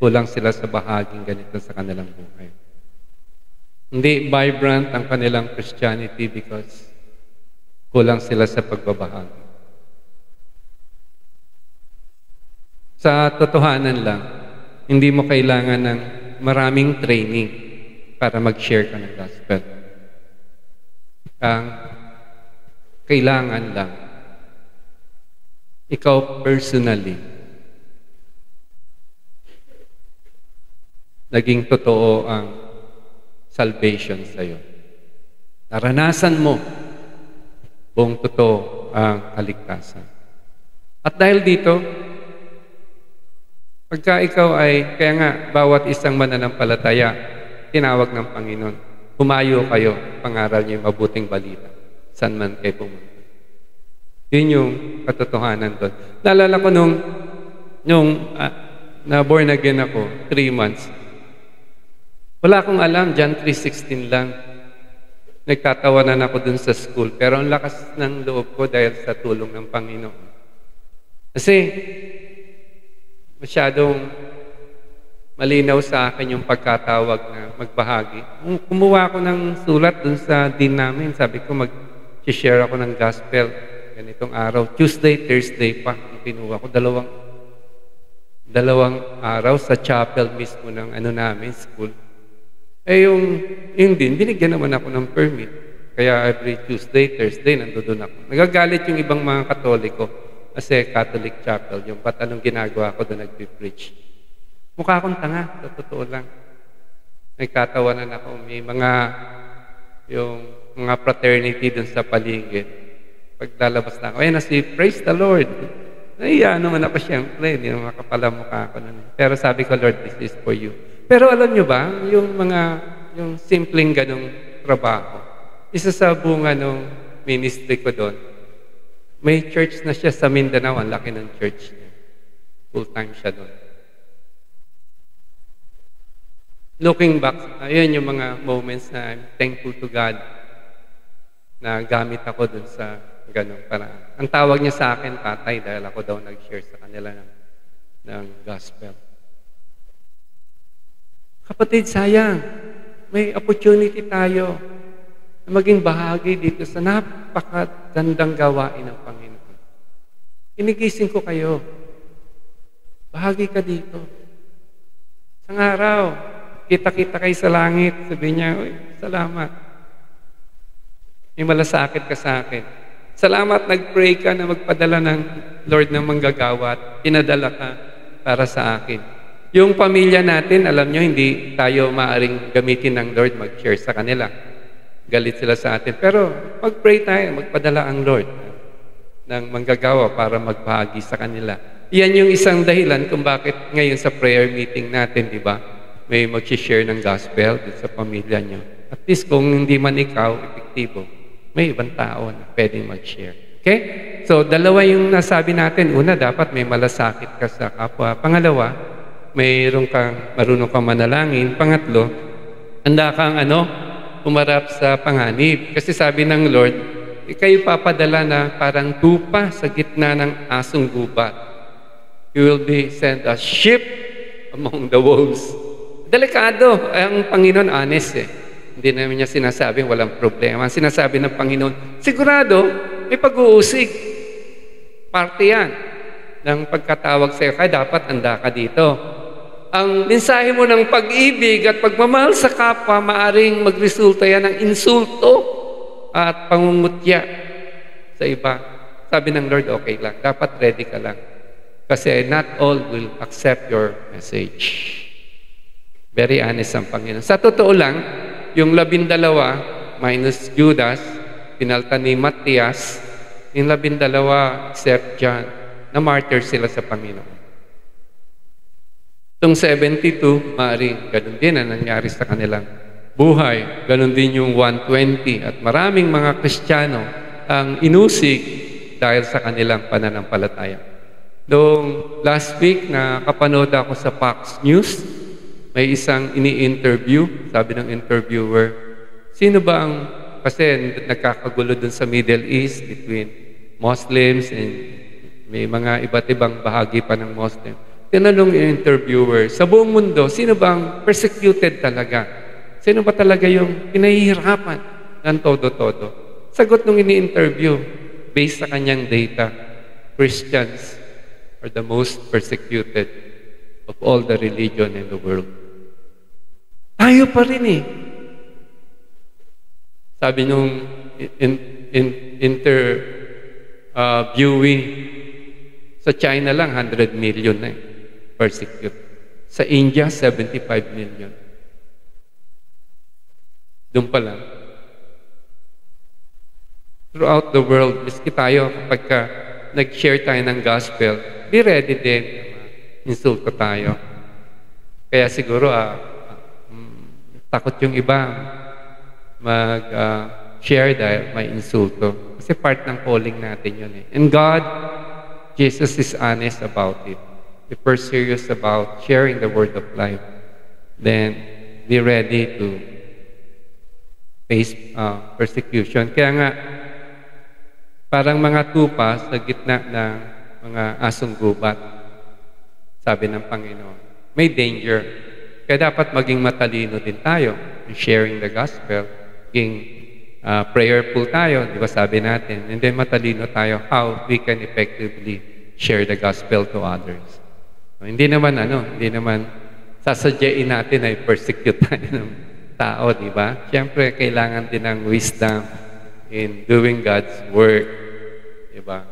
kulang sila sa bahaging ganito sa kanilang buhay. Hindi vibrant ang kanilang Christianity because kulang sila sa pagbabahagi. Sa totohanan lang, hindi mo kailangan ng maraming training para mag-share ka ng gospel. Ang kailangan lang, ikaw personally, naging totoo ang salvation sa iyo. Naranasan mo buong totoo ang kaligtasan. At dahil dito, pagka ikaw ay, kaya nga, bawat isang mananampalataya, tinawag ng Panginoon, humayo kayo, pangaral niyo yung mabuting balita, saan man kayo pumunta. Yun yung katotohanan doon. Naalala ko nung na born again ako, 3 months, wala akong alam, John 3:16 lang. Nagtatawanan ako dun sa school, pero ang lakas ng loob ko dahil sa tulong ng Panginoon. Kasi, masyadong malinaw sa akin yung pagkatawag na magbahagi. Kumuha ako ng sulat dun sa din namin. Sabi ko, mag-share ako ng gospel ganitong araw. Tuesday, Thursday pa. Pinuha ko dalawang araw sa chapel mismo ng namin, school. Yung din, binigyan naman ako ng permit. Kaya every Tuesday, Thursday, nandoon ako. Nagagalit yung ibang mga Katoliko. Kasi Catholic Chapel, yung ba't anong ginagawa ko doon nag-preach. Mukha akong tanga, sa totoo lang. Nagkatawanan ako, may yung mga fraternity doon sa paligid. Paglalabas na ako, ayun na si Praise the Lord. Naiya naman ako siyempre, hindi naman makapalamukha ako nun. Pero sabi ko, Lord, this is for you. Pero alam nyo ba, yung simpleng ganong trabaho, isa sa bunga ng ministry ko doon, may church na siya sa Mindanao. Ang laki ng church niya. Full-time siya doon. Looking back, ayun yung mga moments na I'm thankful to God na gamit ako doon sa ganong paraan. Ang tawag niya sa akin, tatay, dahil ako daw nag-share sa kanila ng gospel. Kapatid, sayang. May opportunity tayo na maging bahagi dito sa napakagandang gawain ng Panginoon. Inigising ko kayo. Bahagi ka dito. Isang araw, kita-kita kayo sa langit. Sabi niya, uy, salamat. May malasakit ka sa akin. Salamat, nag-pray ka na magpadala ng Lord ng manggagawa at pinadala ka para sa akin. Yung pamilya natin, alam nyo, hindi tayo maaring gamitin ng Lord mag-share sa kanila. Galit sila sa atin. Pero mag-pray tayo, magpadala ang Lord ng manggagawa para magbahagi sa kanila. Iyan yung isang dahilan kung bakit ngayon sa prayer meeting natin, di ba? May mag-share ng gospel dun sa pamilya nyo. At least kung hindi man ikaw, epektibo, may ibang tao na pwedeng mag-share. Okay? So, dalawa yung nasabi natin. Una, dapat may malasakit ka sa kapwa. Pangalawa, marunong kang manalangin. Pangatlo, handa kang umarap sa panganib. Kasi sabi ng Lord, kayo papadala na parang tupa sa gitna ng asong gubat. You will be sent as sheep among the wolves. Delikado. Ang Panginoon, honest Hindi namin niya sinasabing walang problema. Ang sinasabi ng Panginoon, sigurado, may pag-uusig. Parte yan ng pagkatawag sa'yo. Kaya dapat handa ka dito. Ang mensahe mo ng pag-ibig at pagmamahal sa kapwa, maaring magresulta yan ng insulto at pangungutya sa iba. Sabi ng Lord, okay lang. Dapat ready ka lang. Kasi not all will accept your message. Very honest ang Panginoon. Sa totoo lang, yung 12 minus Judas, pinalta ni Matias, yung 12 except John, na martyr sila sa Panginoon. Itong 72, maaaring ganun din ang nangyari sa kanilang buhay. Ganun din yung 120 at maraming mga Kristiyano ang inusig dahil sa kanilang pananampalataya. Noong last week na kapanood ako sa Fox News, may isang ini-interview, sabi ng interviewer, sino ba ang, kasi nagkakagulo dun sa Middle East between Muslims and May mga iba't ibang bahagi pa ng Muslim. Tinanong yung interviewer, sa buong mundo, sino bang persecuted talaga? Sino ba talaga yung pinahihirapan ng todo-todo? Sagot nung ini-interview, based sa kanyang data, Christians are the most persecuted of all the religion in the world. Tayo pa rin eh. Sabi nung interviewee, sa China lang, 100 million na persecute. Sa India, 75 million. Doon pa lang. Throughout the world, miski tayo, kapag nag-share tayo ng gospel, be ready din. Insulto tayo. Kaya siguro, takot yung iba mag-share dahil may insulto. Kasi part ng calling natin yun eh. And God, Jesus is honest about it. If we're serious about sharing the word of life, then be ready to face persecution. Kaya nga, parang mga tupa sa gitna ng mga asong gubat, sabi ng Panginoon. May danger. Kaya dapat maging matalino din tayo in sharing the gospel. Maging prayerful tayo, di ba sabi natin? And then matalino tayo how we can effectively share the gospel to others. So, hindi naman sasadyain natin ay persecute tayo ng tao, di ba? Siyempre, kailangan din ng wisdom in doing God's work, di ba?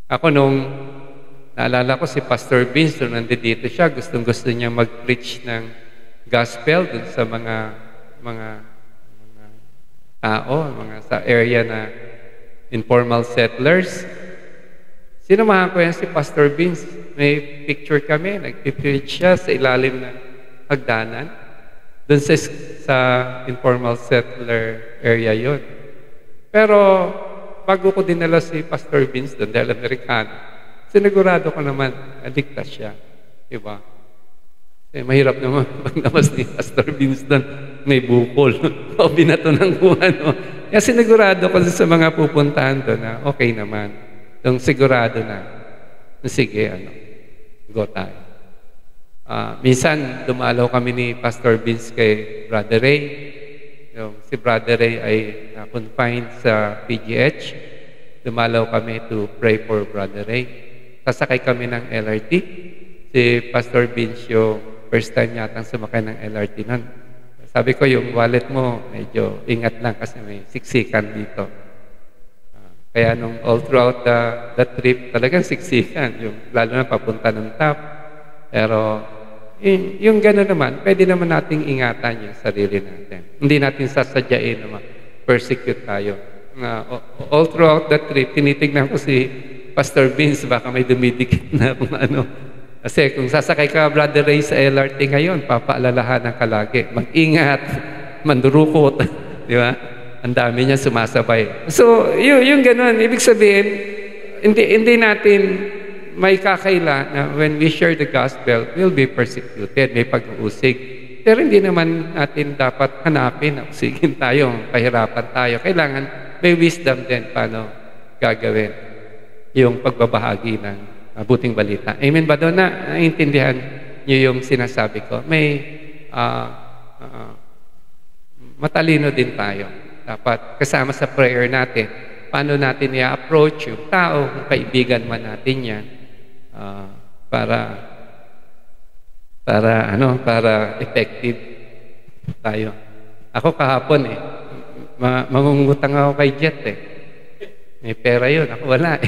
Ako naalala ko si Pastor Vince, nung nandito siya, gustong-gusto niya mag-preach ng gospel dun sa mga tao, sa area na informal settlers. Sinamahan ko yan si Pastor Vince. May picture kami, nag-preach siya sa ilalim ng hagdanan. Doon sa informal settler area yon. Pero bago ko dinala si Pastor Vince doon, dahil Amerikano, sinigurado ko naman, ligtas siya. Diba? Mahirap naman pag namas ni Pastor Vince doon, may bukol o binato ng kuwan. Kaya sinigurado ko sa mga pupuntahan doon na okay naman. Yung sigurado na, sige, go tayo. Minsan, dumalaw kami ni Pastor Vince kay Brother Ray. Si Brother Ray ay confined sa PGH. Dumalaw kami to pray for Brother Ray. Sasakay kami ng LRT. Si Pastor Vince yung first time yatang sumakay ng LRT nun. Sabi ko, yung wallet mo, medyo ingat lang kasi may siksikan dito. Kaya nung all throughout the trip, talagang siksikan. Lalo na papunta ng top. Pero yung gano'n naman, pwede naman nating ingatan yung sarili natin. Hindi natin sasadyain na persecute tayo. All throughout the trip, tinitignan ko si Pastor Vince, baka may dumidikit na kung ano. Kasi kung sasakay ka, Brother Ray, sa LRT ngayon, papaalalahanan ka lagi. Mag-ingat, mandurukot, di ba? Ang dami niya sumasabay. So, yung gano'n, ibig sabihin, hindi natin may kakaila na when we share the gospel, we'll be persecuted, may pag-uusig. Pero hindi naman natin dapat hanapin na usigin tayo, pahirapan tayo. Kailangan may wisdom din paano gagawin yung pagbabahagi ng mabuting balita. Amen ba doon? Naiintindihan niyo yung sinasabi ko? May matalino din tayo. Dapat kasama sa prayer natin. Paano natin i-approach yung tao, kung kaibigan man natin yan, para effective tayo. Ako kahapon mangungutang ako kay Jet May pera yun, ako wala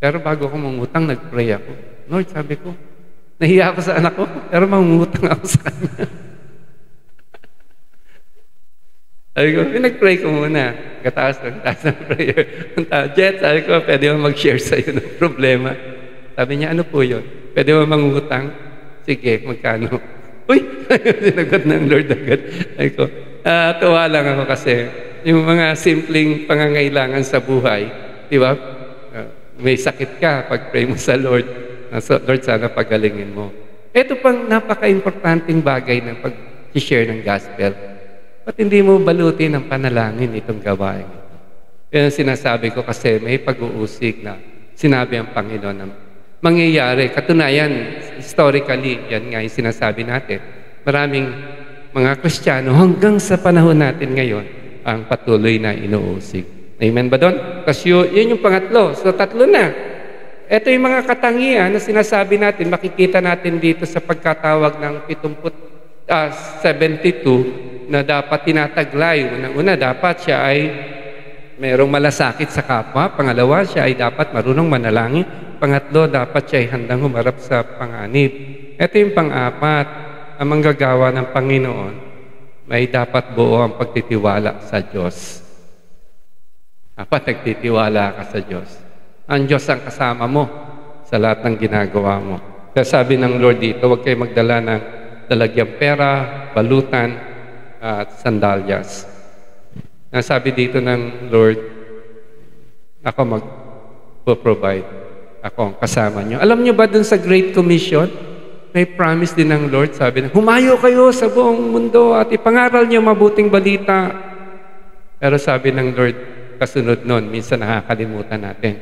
Pero bago ako mangutang, nag-pray ako. Lord, sabi ko, nahiya ako sa anak ko, pero mangungutang ako sa kanya. Sabi ko, nag-pray ko muna. Kataas ng prayer. Jet, sabi ko, pwede mo mag-share sa'yo ng problema. Sabi niya, ano po yun? Pwede mo mangungutang? Sige, magkano? Uy! Sinagot ng Lord agad. Sabi ko, tuwa lang ako kasi yung mga simpleng pangangailangan sa buhay, di ba? May sakit ka, pag-pray mo sa Lord, Lord, sana pagalingin mo. Ito pang napaka-importanting bagay ng pag-share ng gospel. Ba't hindi mo balutin ng panalangin itong gawain ito? Yan ang sinasabi ko kasi may pag-uusig na sinabi ang Panginoon na mangyayari. Katunayan, historically, yan nga yung sinasabi natin. Maraming mga Kristiyano hanggang sa panahon natin ngayon ang patuloy na inuusig. Amen ba doon? Kasi yun yung pangatlo. So, tatlo na. Ito yung mga katangian na sinasabi natin, makikita natin dito sa pagkatawag ng 72 na dapat tinataglay. Unang-una, dapat siya ay mayroong malasakit sa kapwa. Pangalawa, siya ay dapat marunong manalangin. Pangatlo, dapat siya ay handang humarap sa panganib. Ito yung pang-apat, ang manggagawa ng Panginoon, may dapat buo ang pagtitiwala sa Diyos. Dapat nagtitiwala ka sa Diyos. Ang Diyos ang kasama mo sa lahat ng ginagawa mo. Kaya sabi ng Lord dito, huwag kayo magdala ng dalagyang pera, balutan, at sandalyas. Nasabi dito ng Lord, ako mag-provide. Ako ang kasama nyo. Alam nyo ba dun sa Great Commission, may promise din ng Lord, sabi na, humayo kayo sa buong mundo at ipangaral nyo mabuting balita. Pero sabi ng Lord, kasunod nun, minsan nakakalimutan natin,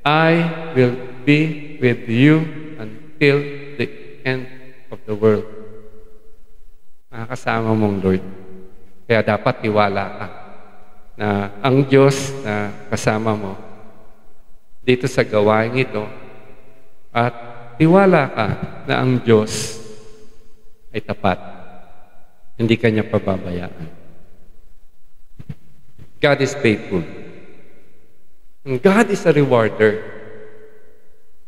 I will be with you until the end of the world. Nakakasama mong Lord. Kaya dapat tiwala ka na ang Diyos na kasama mo dito sa gawain ito at tiwala ka na ang Diyos ay tapat. Hindi ka niya pababayaan. God is faithful. And God is a rewarder.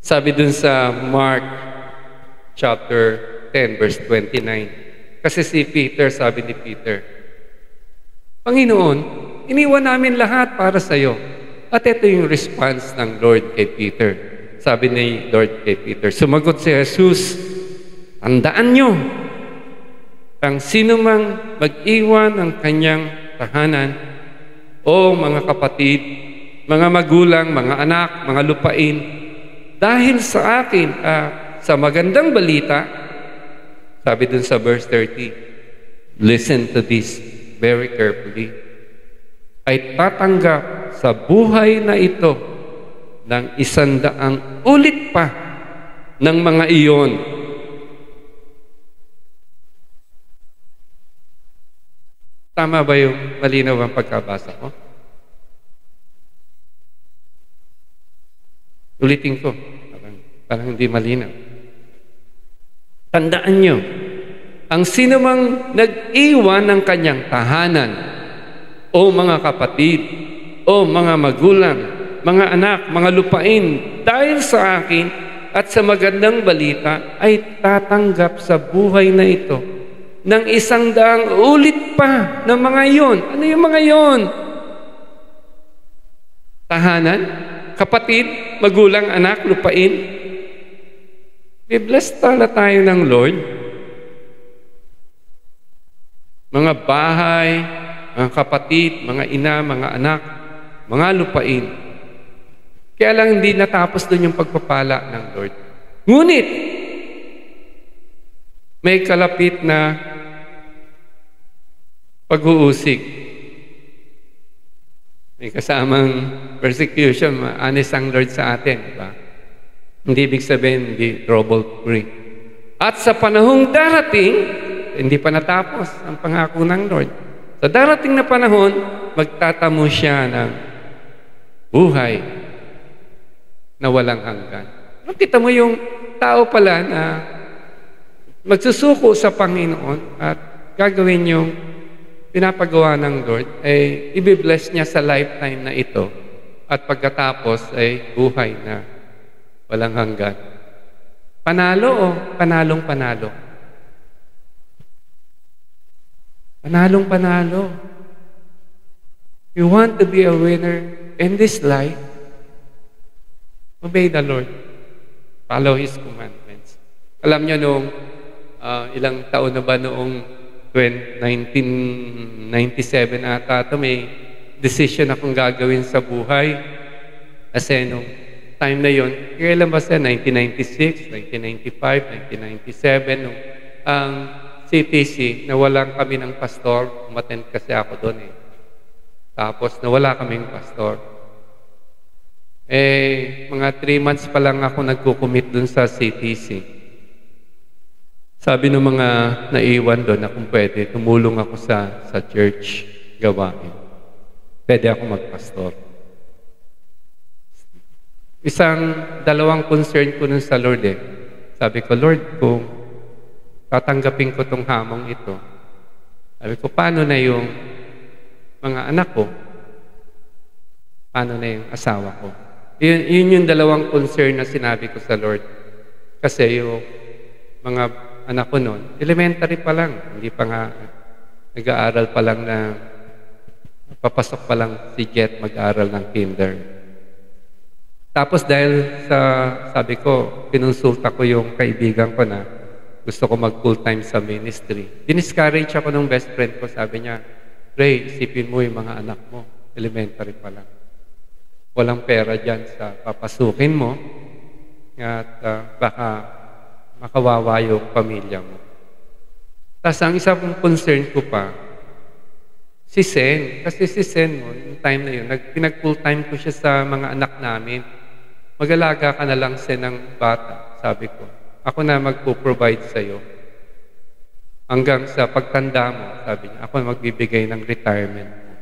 Sabi dun sa Mark chapter 10 verse 29. Kasi si Peter, sabi ni Peter, Panginoon, iniwan namin lahat para sa iyo. At ito yung response ng Lord kay Peter. Sabi ni Lord kay Peter, sumagot si Jesus, tandaan nyo, ang sino mang mag-iwan ng kanyang tahanan, o mga kapatid, mga magulang, mga anak, mga lupain, dahil sa akin, sa magandang balita, sabi dun sa verse 30, listen to this very carefully, ay tatanggap sa buhay na ito ng 100 ulit pa ng mga iyon. Tama ba yung malinaw ang pagkabasa ko? Ulitin ko. Parang hindi malinaw. Tandaan nyo, ang sino mang nag-iwan ng kanyang tahanan, o mga kapatid, o mga magulang, mga anak, mga lupain, dahil sa akin at sa magandang balita, ay tatanggap sa buhay na ito ng 100 ulit pa ng mga iyon. Ano yung mga iyon? Tahanan, kapatid, magulang, anak, lupain. Be-bless tala tayo ng Lord. Mga bahay, mga kapatid, mga ina, mga anak, mga lupain. Kaya lang hindi natapos doon yung pagpapala ng Lord. Ngunit, may kalapit na pag-uusig. May kasamang persecution, honest ang Lord sa atin. Diba? Hindi ibig sabihin, hindi trouble-free. At sa panahong darating, hindi pa natapos ang pangako ng Lord. Sa darating na panahon, magtatamo siya ng buhay na walang hanggan. Makita mo yung tao pala na magsusuko sa Panginoon at gagawin yung pinapagawa ng Lord, ay ibibless niya sa lifetime na ito at pagkatapos ay buhay na walang hanggan. Panalo o panalong panalo? Panalong panalo. You want to be a winner in this life? Obey the Lord. Follow His commandments. Alam niyo noong ilang taon na ba noong 1997 ata ito, may decision akong gagawin sa buhay. Kasi nung time na yon, kailan ba siya? 1996, 1995, 1997, nung ang CTC, nawalan kami ng pastor. Umattend kasi ako doon eh. Tapos nawala kaming pastor. Mga 3 months pa lang ako nagko-commit dun sa CTC. Sabi ng mga naiwan doon na kung pwede, tumulong ako sa church gawain. Pwede ako magpastor. Dalawang concern ko nun sa Lord Sabi ko, Lord, kung tatanggapin ko tong hamong ito, sabi ko, paano na yung mga anak ko? Paano na yung asawa ko? Yun yung dalawang concern na sinabi ko sa Lord. Kasi yung mga anak ko noon, elementary pa lang. Hindi pa nga nag-aaral pa lang na papasok pa lang si Jet mag-aaral ng kinder. Tapos dahil sabi ko, kinonsulta ko yung kaibigan ko na gusto ko mag full-time sa ministry. Diniscourage ako ng best friend ko. Sabi niya, Ray, isipin mo yung mga anak mo. Elementary pa lang. Walang pera dyan sa papasukin mo. At baka makawawa yung pamilya mo. Tapos ang isa pong concern ko pa, si Sen. Kasi si Sen mo, yung time na yun, pinag-full-time ko siya sa mga anak namin. Mag-alaga ka na lang, Sen, ng bata, sabi ko. Ako na magpo-provide sa'yo. Hanggang sa pagtanda mo, sabi niya, ako magbibigay ng retirement mo.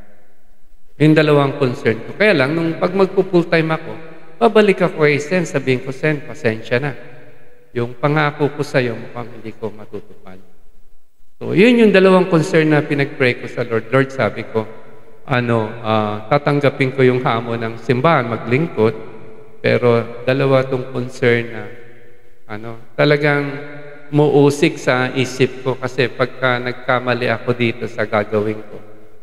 Yung dalawang concern ko. Kaya lang, nung pag magpo-full-time ako, babalik ako kay Sen, sabihin ko, Sen, pasensya na. Yung pangako ko sa'yo, mukhang hindi ko matutupad. So, yun yung dalawang concern na pinag-pray ko sa Lord. Lord, sabi ko, tatanggapin ko yung hamon ng simbahan, maglingkod, pero dalawa tong concern na talagang muusik sa isip ko kasi pagka nagkamali ako dito sa gagawin ko,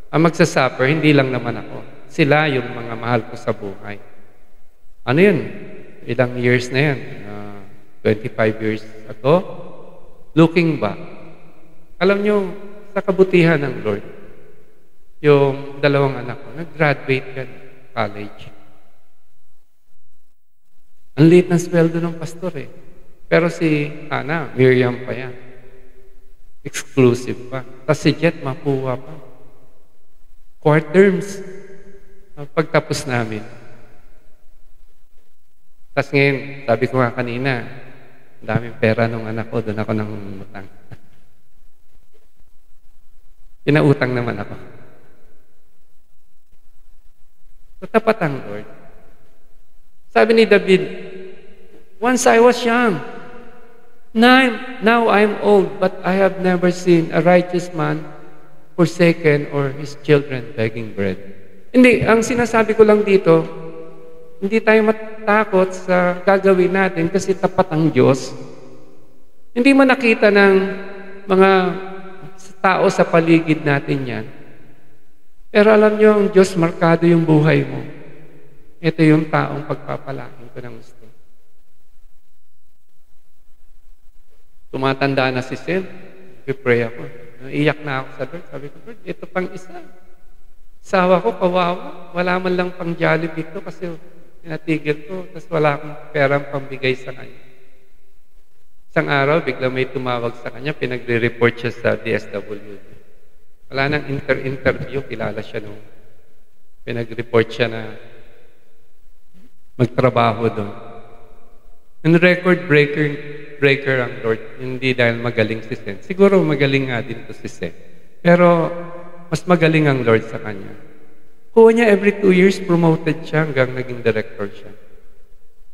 ang magsasuffer, hindi lang naman ako. Sila yung mga mahal ko sa buhay. Ano yun? Ilang years na yan? 25 years ago? Looking back, alam nyo, sa kabutihan ng Lord, yung dalawang anak ko, nag-graduate yan, college. Ang liit ng sweldo ng pastor Pero si Hana, Miriam pa yan. Exclusive pa. Tapos si Jet, makuha pa. Quarterms. Pagtapos namin. Tapos ngayon, sabi ko nga kanina, daming pera nung anak ko, doon ako nang umutang. Pinautang naman ako. So, tapat ang Lord. Sabi ni David, once I was young, now I'm old, but I have never seen a righteous man forsaken or his children begging bread. Hindi, ang sinasabi ko lang dito, hindi tayo matakot sa gagawin natin kasi tapat ang Diyos. Hindi man nakita ng mga tao sa paligid natin yan. Pero alam nyo, ang Diyos, markado yung buhay mo. Ito yung taong pagpapalain ko ng gusto. Tumatanda na si Sen. Pray ako. Iyak na ako sa Lord. Sabi ko, Lord, ito pang isa. Sawa ko, kawawa. Wala man lang pang Jollibee ito kasi pinatigil ko. Tapos wala akong perang pambigay sa kanya. Isang araw, bigla may tumawag sa kanya. Pinagre-report siya sa DSWD. Wala nang interview. Kilala siya nung pinag-report siya na magtrabaho doon. Yung record breaker ang Lord, hindi dahil magaling si Sen. Siguro magaling nga din to si Sen. Pero mas magaling ang Lord sa kanya. Kuha niya every 2 years, promoted siya hanggang naging director siya.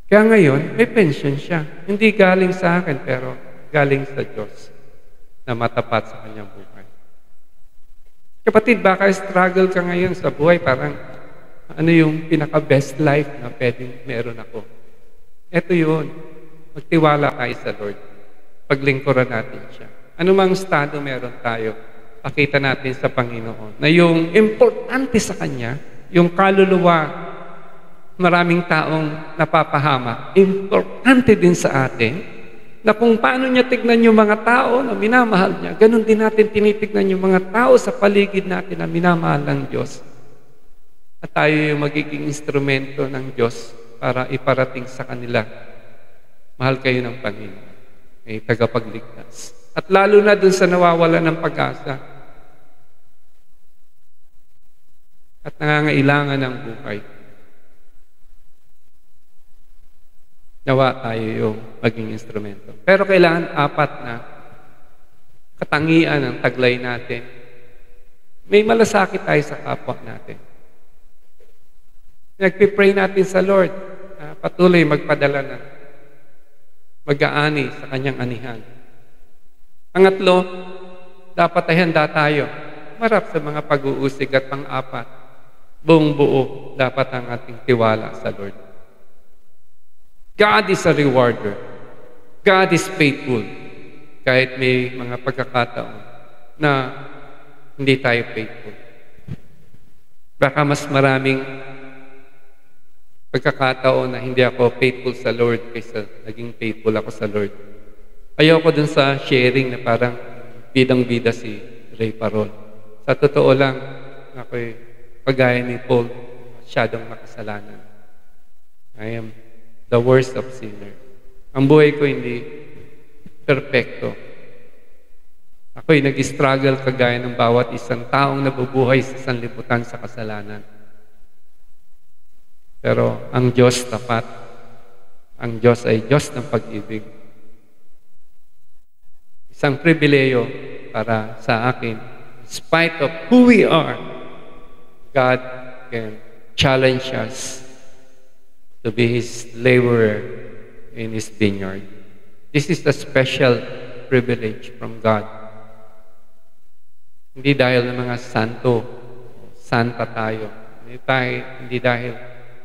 Kaya ngayon, may pension siya. Hindi galing sa akin, pero galing sa Diyos na matapat sa kanyang buhay. Kapatid, baka struggle ka ngayon sa buhay, parang ano yung pinaka-best life na pwedeng meron ako. Ito yun. Magtiwala tayo sa Lord. Paglingkuran natin siya. Ano mang estado meron tayo, pakita natin sa Panginoon na yung importante sa Kanya, yung kaluluwa, maraming taong napapahama, importante din sa atin, na kung paano niya tignan yung mga tao na minamahal niya, ganun din natin tinitignan yung mga tao sa paligid natin na minamahal ng Diyos. At tayo yung magiging instrumento ng Diyos para iparating sa kanila. Mahal kayo ng Panginoon. May tagapagligtas. At lalo na dun sa nawawala ng pag-asa. At nangangailangan ng buhay. nawa tayo yung maging instrumento. Pero kailangan 4 na katangian ng taglay natin. May malasakit tayo sa kapwa natin. Nagpipray natin sa Lord, patuloy magpadala ng mag-aani sa kanyang anihan. Pangatlo, dapat ay handa tayo. Marap sa mga pag-uusig at pang-4, buong buo dapat ang ating tiwala sa Lord. God is a rewarder. God is faithful. Kahit may mga pagkakataon na hindi tayo faithful. Baka mas maraming pagkakataon na hindi ako faithful sa Lord kaysa naging faithful ako sa Lord. Ayoko dun sa sharing na parang bidang-bida si Ray Parol. Sa totoo lang, ako'y pagaya ni Paul, masyadong makasalanan. I am the worst of sinners. Ang buhay ko hindi perfecto. Ako'y nag-struggle kagaya ng bawat isang taong nabubuhay sa sanlibutan sa kasalanan. Pero ang Diyos tapat. Ang Diyos ay Diyos ng pag-ibig. Isang pribileyo para sa akin. In spite of who we are, God can challenge us to be His laborer in His vineyard. This is a special privilege from God. Hindi dahil ng mga santo, santa tayo. Hindi dahil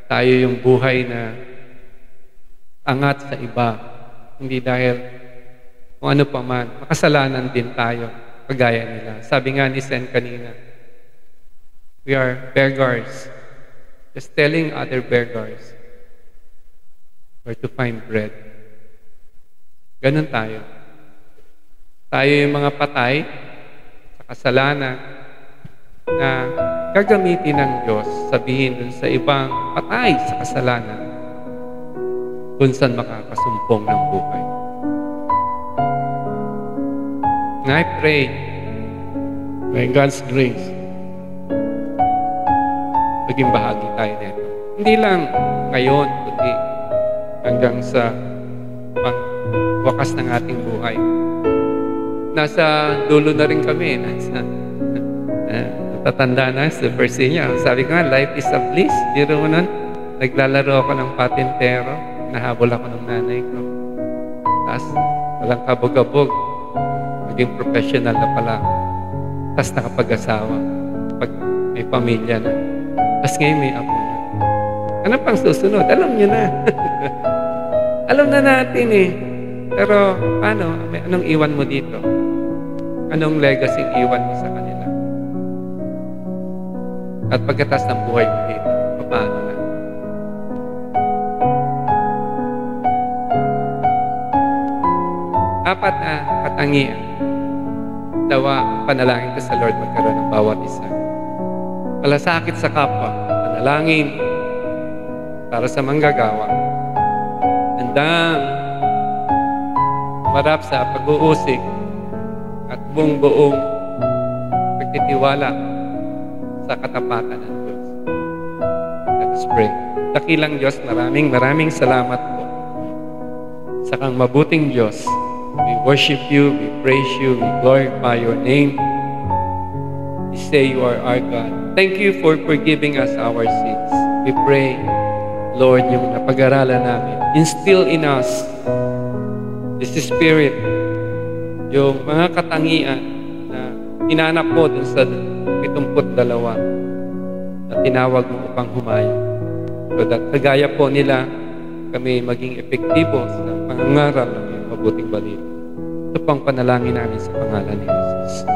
tayo yung buhay na angat sa iba. Hindi dahil kung ano pa man, makasalanan din tayo, kagaya nila. Sabi nga ni Sen kanina, we are beggars, just telling other beggars where to find bread. Ganun tayo. Tayo yung mga patay sa kasalanan na gagamitin ng Diyos, sabihin dun sa ibang patay sa kasalanan kung saan makakasumpong ng buhay. And I pray, by God's grace, maging bahagi tayo nito. Hindi lang ngayon, kundi hanggang sa wakas ng ating buhay. Nasa dulo na rin kami. Natatanda na sa verse niya. Sabi ko nga, life is a bliss. Biro mo nun, naglalaro ako ng patintero. Nahabol ako ng nanay ko. Tapos, walang kabog-abog. Naging professional na pala. Tapos nakapag-asawa. Pag may pamilya na. Tapos ngayon may apo na. Ano pang susunod? Alam niyo na. Alam na natin eh. Pero paano? Anong iwan mo dito? Anong legacy iwan mo sa kanila? At pagkatas ng buhay mo dito, paano na? Apat na katangian. Dawa, panalangin ko sa Lord magkaroon ng bawat isa. Malasakit sa kapwa, panalangin para sa manggagawa. Handang marap sa pag-uusig at buong-buong pagtitiwala sa katapatan ng Diyos. Let us pray. Dakilang Diyos, maraming salamat po sa kang mabuting Diyos. We worship you, we praise you, we glorify your name. We say you are our God. Thank you for forgiving us our sins. We pray, Lord, yung napag-aralan namin, instill in us this Spirit, yung mga katangian na inanap mo dun sa 72 na tinawag mo upang humayo. So that kagaya po nila, kami maging epektibo sa pangangaral ng iyong mabuting balita. Ito pang panalangin namin sa pangalan ni Jesus.